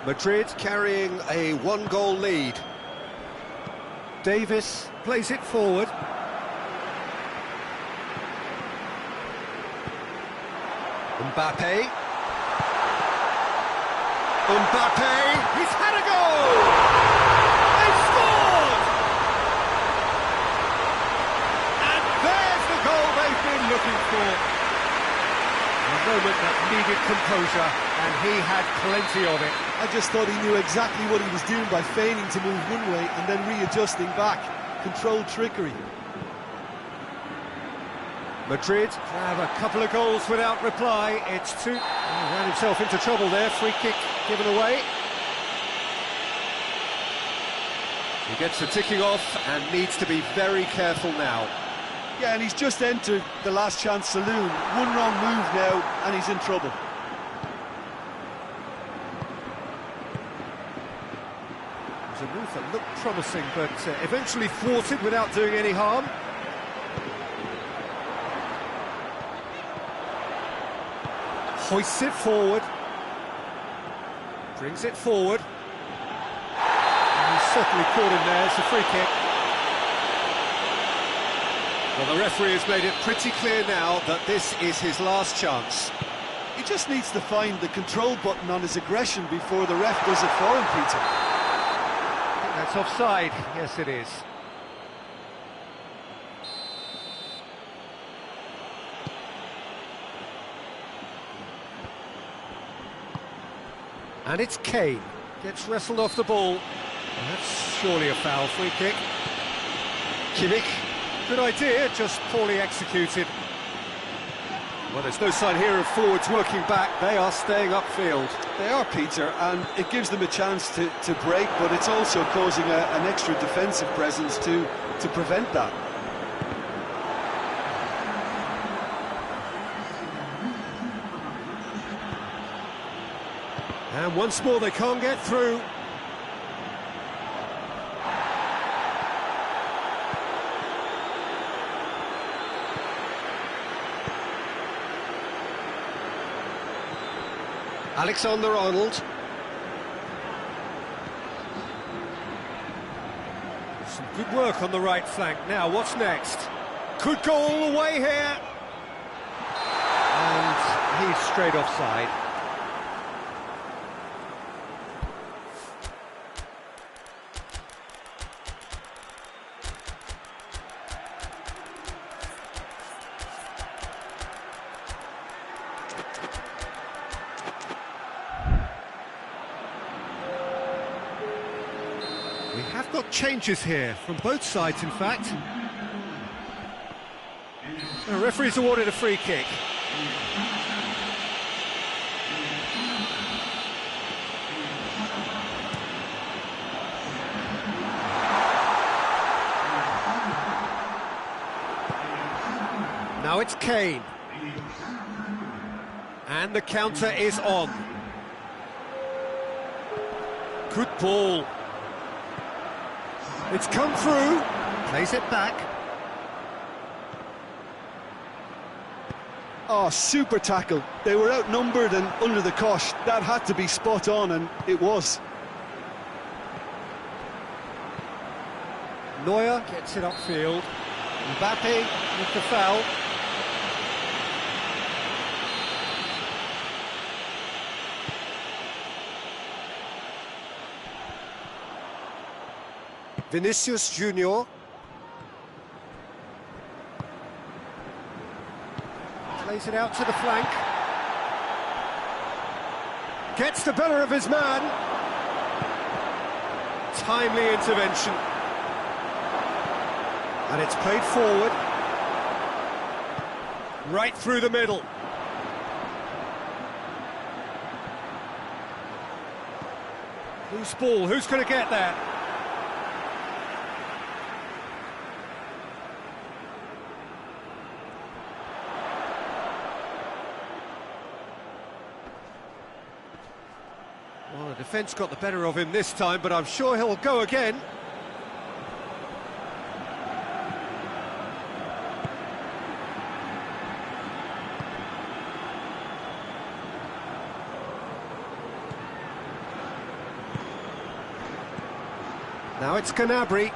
Madrid carrying a one-goal lead. Davis plays it forward. Mbappe. Mbappe, he's had a goal! They've scored! And there's the goal they've been looking for. A moment that needed composure, and he had plenty of it. I just thought he knew exactly what he was doing by feigning to move one way and then readjusting back. Controlled trickery. Madrid have a couple of goals without reply. It's two. He ran himself into trouble there. Free kick given away. He gets the ticking off and needs to be very careful now. Yeah, and he's just entered the last chance saloon. One wrong move now, and he's in trouble. It was a move that looked promising, but eventually thwarted without doing any harm. Hoists it forward. Brings it forward. And he's certainly caught him there. It's a free kick. Well, the referee has made it pretty clear now that this is his last chance. He just needs to find the control button on his aggression before the ref does it for him, Peter. I think that's offside. Yes, it is. And it's Kane. Gets wrestled off the ball. And that's surely a foul. Free kick. Kimmich. Good idea, just poorly executed. Well, there's no sign here of forwards working back. They are staying upfield. They are, Peter, and it gives them a chance to break, but it's also causing an extra defensive presence to prevent that. And once more they can't get through. Alexander-Arnold. Some good work on the right flank. Now, what's next? Could go all the way here. And he's straight offside. We have got changes here, from both sides in fact. The referee's awarded a free kick. Now it's Kane. And the counter is on. Good ball. It's come through, plays it back. Oh, super tackle. They were outnumbered and under the cosh. That had to be spot on, and it was. Neuer gets it upfield. Mbappe with the foul. Vinicius Junior. Plays it out to the flank. Gets the better of his man. Timely intervention. And it's played forward. Right through the middle. Loose ball, who's going to get that? Well, the defence got the better of him this time, but I'm sure he'll go again. Now it's Gnabry.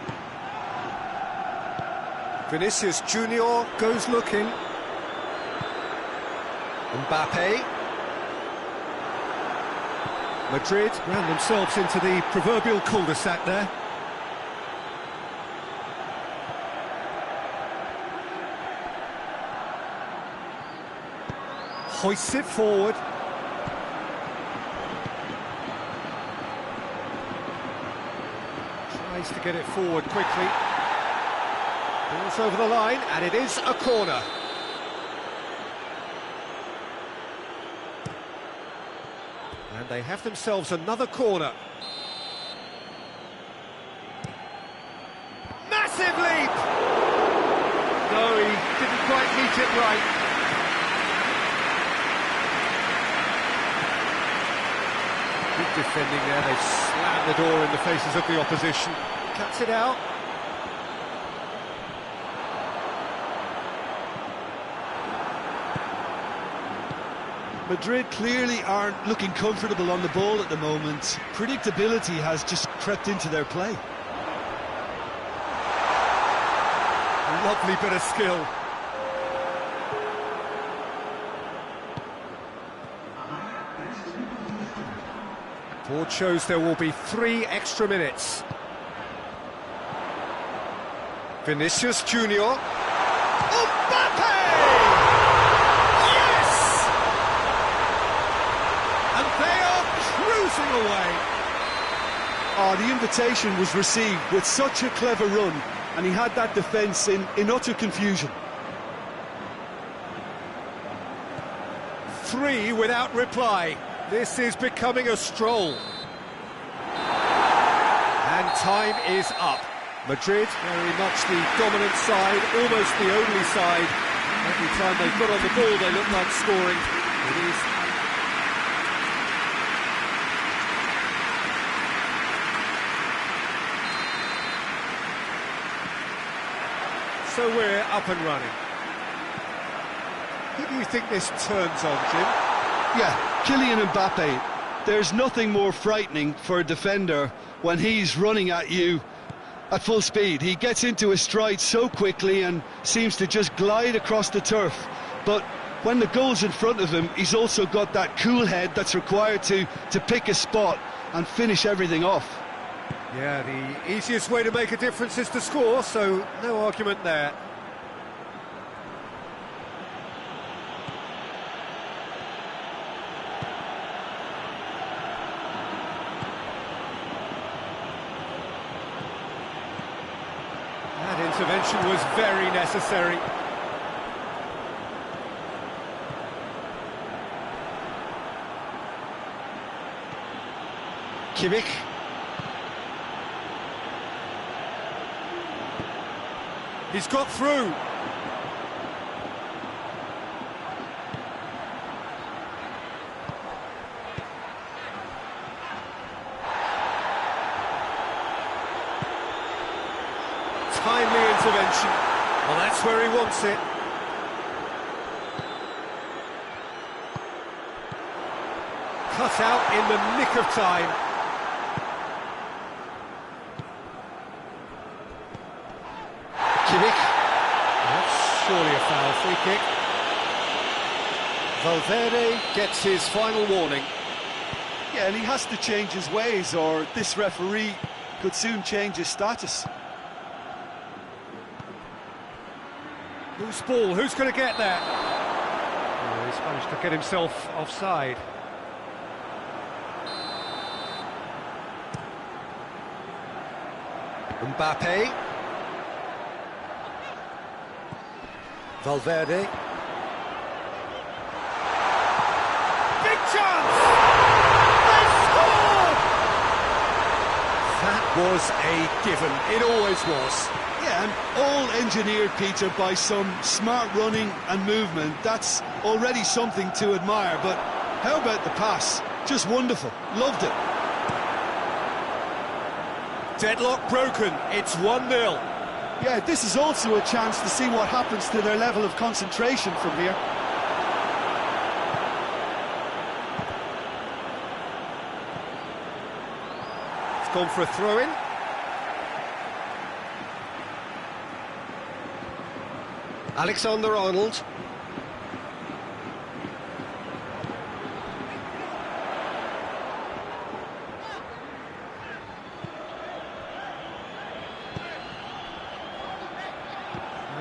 Vinicius Junior goes looking. Mbappe. Madrid ran themselves into the proverbial cul-de-sac there. Hoists it forward. Tries to get it forward quickly. Ball's over the line, and it is a corner. And they have themselves another corner. Massive leap! No, he didn't quite meet it right. Good defending there, they slammed the door in the faces of the opposition. Cuts it out. Madrid clearly aren't looking comfortable on the ball at the moment. Predictability has just crept into their play. A lovely bit of skill. Board shows there will be 3 extra minutes. Vinicius Junior. Mbappe! Yes! And they are cruising away. Oh, the invitation was received with such a clever run, and he had that defence in utter confusion. 3 without reply. This is becoming a stroll. And time is up. Madrid, very much the dominant side, almost the only side. Every time they've got on the ball, they look like scoring. It is. So we're up and running. Who do you think this turns on, Jim? Yeah, Kylian Mbappe. There's nothing more frightening for a defender when he's running at you at full speed. He gets into his stride so quickly and seems to just glide across the turf. But when the goal's in front of him, he's also got that cool head that's required to pick a spot and finish everything off. Yeah, the easiest way to make a difference is to score, so no argument there. That intervention was very necessary. Kimmich. He's got through. Timely intervention. Well, that's where he wants it. Cut out in the nick of time. Kimmich. That's surely a foul. Free kick. Valverde gets his final warning. Yeah, and he has to change his ways, or this referee could soon change his status. Whose ball? Who's going to get there? Oh, he's managed to get himself offside. Mbappe. Valverde. Big chance! They scored! That was a given. It always was. Yeah, and all engineered, Peter, by some smart running and movement. That's already something to admire, but how about the pass? Just wonderful. Loved it. Deadlock broken. It's 1-0. Yeah, this is also a chance to see what happens to their level of concentration from here. It's gone for a throw-in. Alexander-Arnold.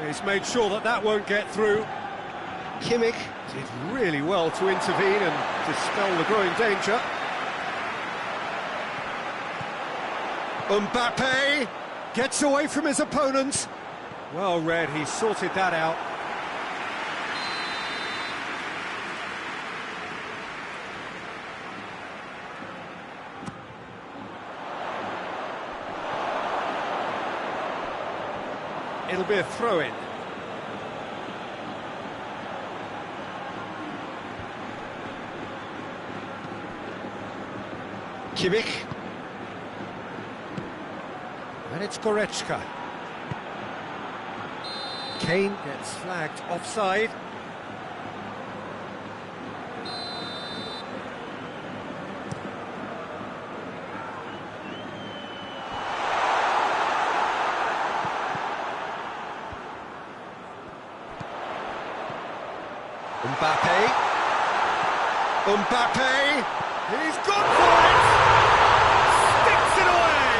He's made sure that that won't get through. Kimmich did really well to intervene and dispel the growing danger. Mbappe gets away from his opponent. Well read, he sorted that out. It'll be a throw-in. Kimmich. And it's Goretzka. Kane gets flagged offside. Mbappe. He's gone for it! Sticks it away!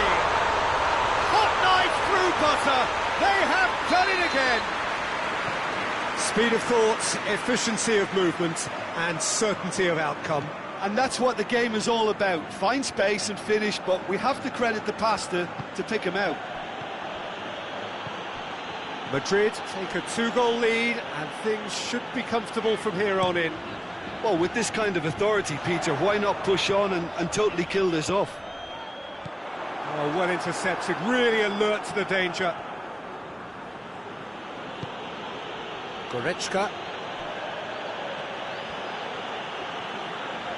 Hot knife through butter! They have done it again! Speed of thought, efficiency of movement, and certainty of outcome. And that's what the game is all about. Find space and finish, but we have to credit the pasta to pick him out. Madrid take a 2-goal lead, and things should be comfortable from here on in. Well, with this kind of authority, Peter, why not push on and totally kill this off? Oh, well intercepted, really alert to the danger. Goretzka.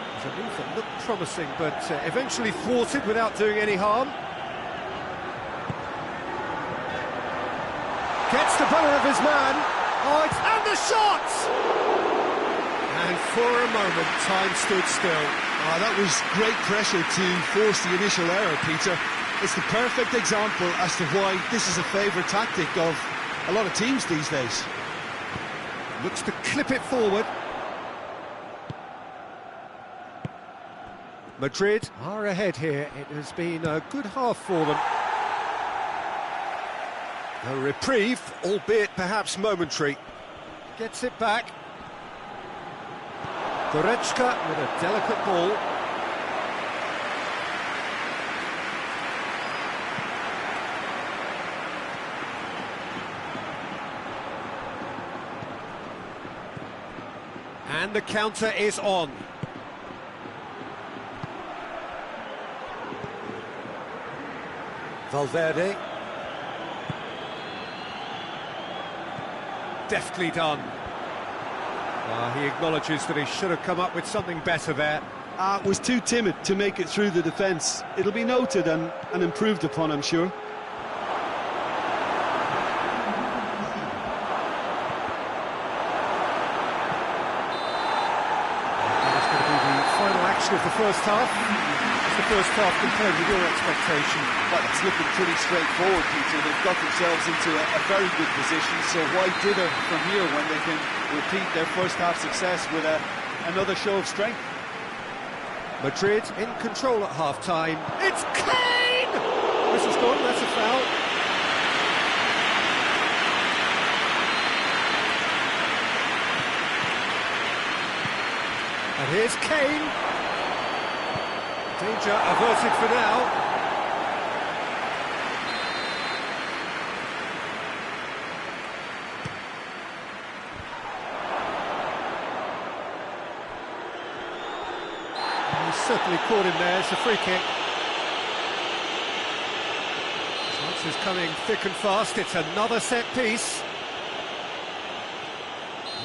It was a move that looked promising, but eventually thwarted without doing any harm. Gets the better of his man. Oh, and the shot! And for a moment, time stood still. Oh, that was great pressure to force the initial error, Peter. It's the perfect example as to why this is a favourite tactic of a lot of teams these days. Looks to clip it forward. Madrid are ahead here. It has been a good half for them. A reprieve, albeit perhaps momentary. Gets it back. Goretzka with a delicate ball. And the counter is on. Valverde. Deftly done. He acknowledges that he should have come up with something better there. Was too timid to make it through the defence. It'll be noted and improved upon, I'm sure. That's going to be the final action of the first half. It's the first half compared with your expectation. Well, it's looking pretty straightforward, Peter. They've got themselves into a very good position, so why dither from here when they can repeat their first half success with another show of strength? Madrid in control at half-time. It's Kane! This is gone, that's a foul. And here's Kane. Danger averted for now. Certainly caught him there. It's a free kick. Chances coming thick and fast. It's another set piece.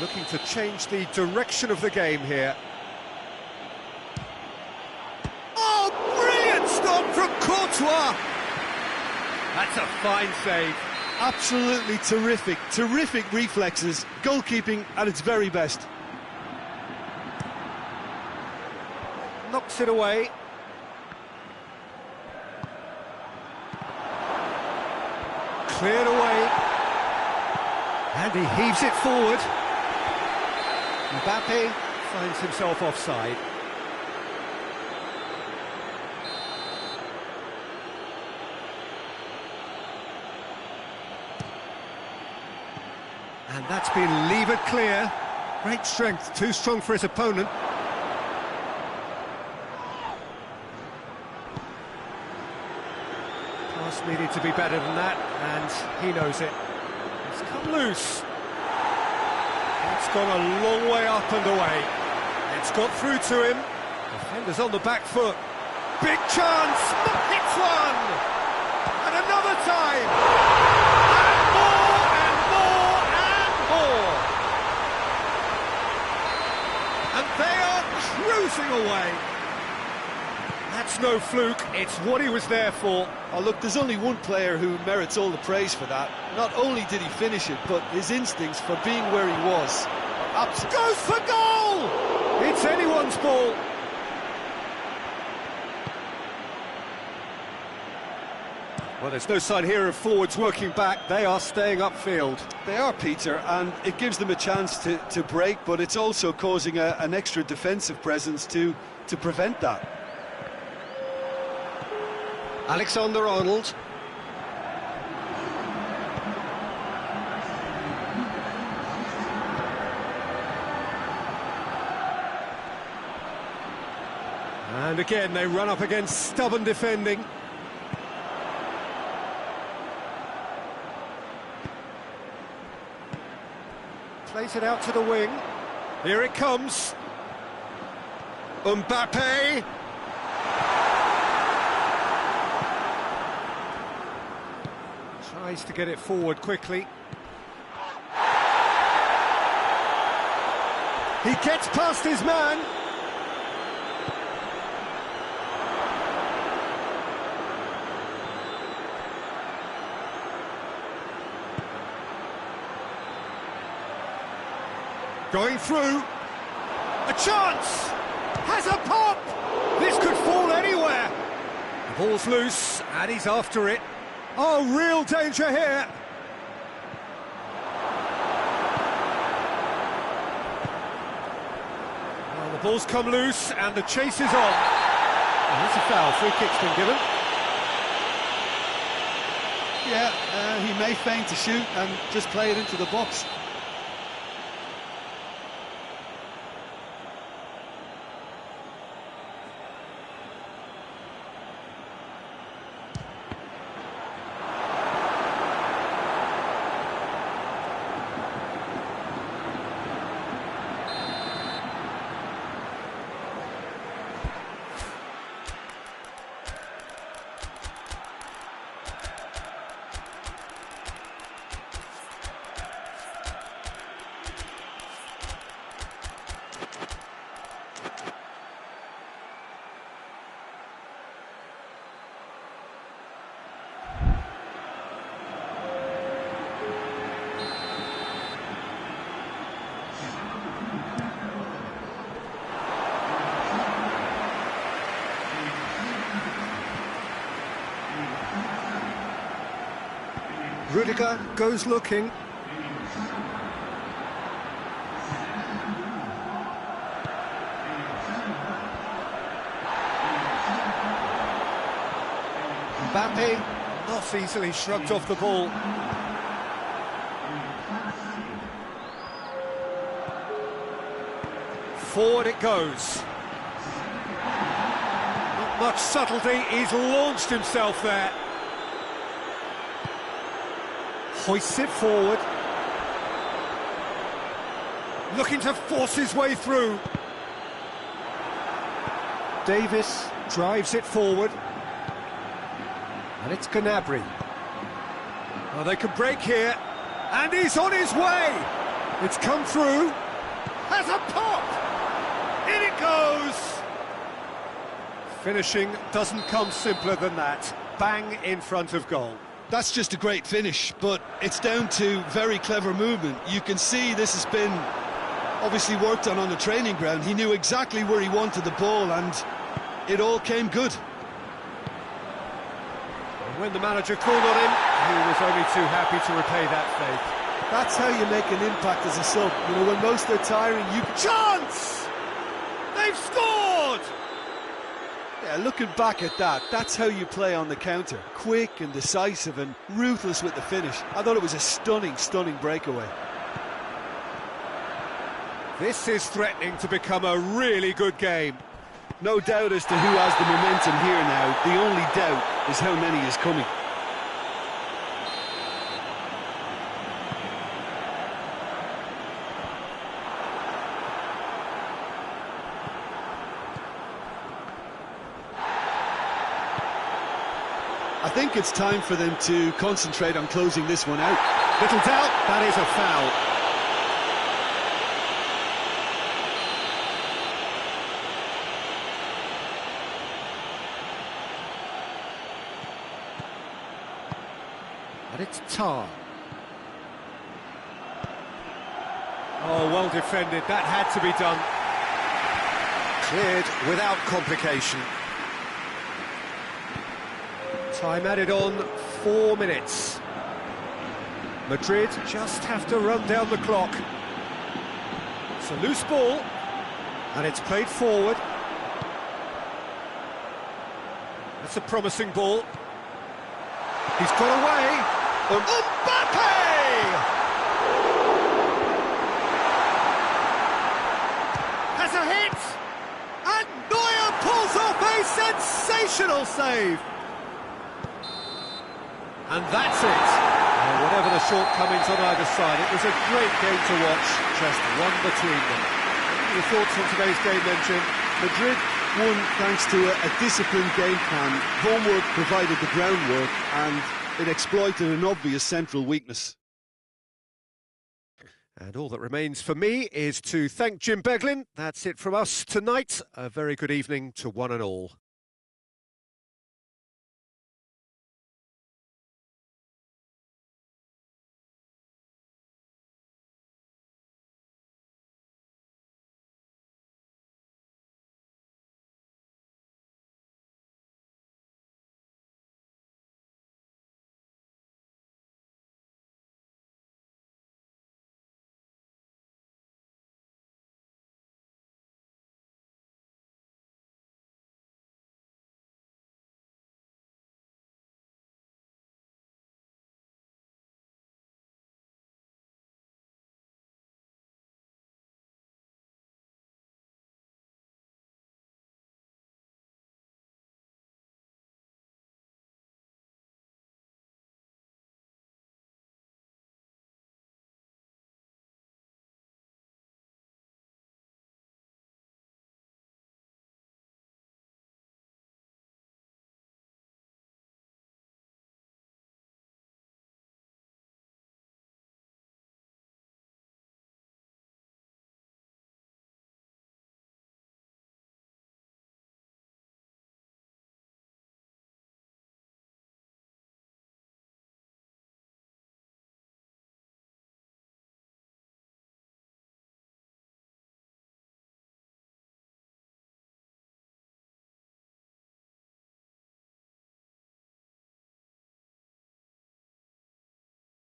Looking to change the direction of the game here. Oh, brilliant stop from Courtois! That's a fine save. Absolutely terrific. Terrific reflexes. Goalkeeping at its very best. Knocks it away. Cleared away. And he heaves it forward. Mbappe finds himself offside. And that's been levered clear. Great strength, too strong for his opponent. Pass needed to be better than that, and he knows it. It's come loose. It's gone a long way up and away. It's got through to him. Defender's on the back foot. Big chance! Hits one! And another time! And more, and more, and more! And they are cruising away. That's no fluke, it's what he was there for. Oh, look, there's only one player who merits all the praise for that. Not only did he finish it, but his instincts for being where he was. Goes for goal! It's anyone's ball. Well, there's no sign here of forwards working back. They are staying upfield. They are, Peter, and it gives them a chance to break, but it's also causing an extra defensive presence to prevent that. Alexander-Arnold. And again, they run up against stubborn defending. Plays it out to the wing. Here it comes. Mbappe. Tries to get it forward quickly. He gets past his man. Going through. A chance! Has a pop! This could fall anywhere. The ball's loose, and he's after it. Oh, real danger here. Well, the ball's come loose, and the chase is on. And that's a foul. Free kick's been given. Yeah, he may feign to shoot and just play it into the box. Rudiger goes looking. Mbappe not easily shrugged off the ball. Forward it goes. Not much subtlety, he's launched himself there. Hoists it forward. Looking to force his way through. Davis drives it forward. And it's Gnabry. Well, they can break here. And he's on his way. It's come through. Has a pop. In it goes. Finishing doesn't come simpler than that. Bang in front of goal. That's just a great finish, but it's down to very clever movement. You can see this has been obviously worked on the training ground. He knew exactly where he wanted the ball, and it all came good. When the manager called on him, he was only too happy to repay that faith. That's how you make an impact as a sub. You know, when most are tiring, you... Chance! They've scored! Yeah, looking back at that, that's how you play on the counter. Quick and decisive and ruthless with the finish. I thought it was a stunning, stunning breakaway. This is threatening to become a really good game. No doubt as to who has the momentum here now. The only doubt is how many is coming. I think it's time for them to concentrate on closing this one out. Little doubt, that is a foul. And it's Tar. Oh, well defended, that had to be done. Cleared without complication. Time added on, 4 minutes. Madrid just have to run down the clock. It's a loose ball, and it's played forward. That's a promising ball. He's got away. Mbappe! Has a hit! And Neuer pulls off a sensational save! And that's it. Whatever the shortcomings on either side, it was a great game to watch, just one between them. Your thoughts on today's game then, Jim? Madrid won thanks to a disciplined game plan. Homework provided the groundwork and it exploited an obvious central weakness. And all that remains for me is to thank Jim Beglin. That's it from us tonight. A very good evening to one and all.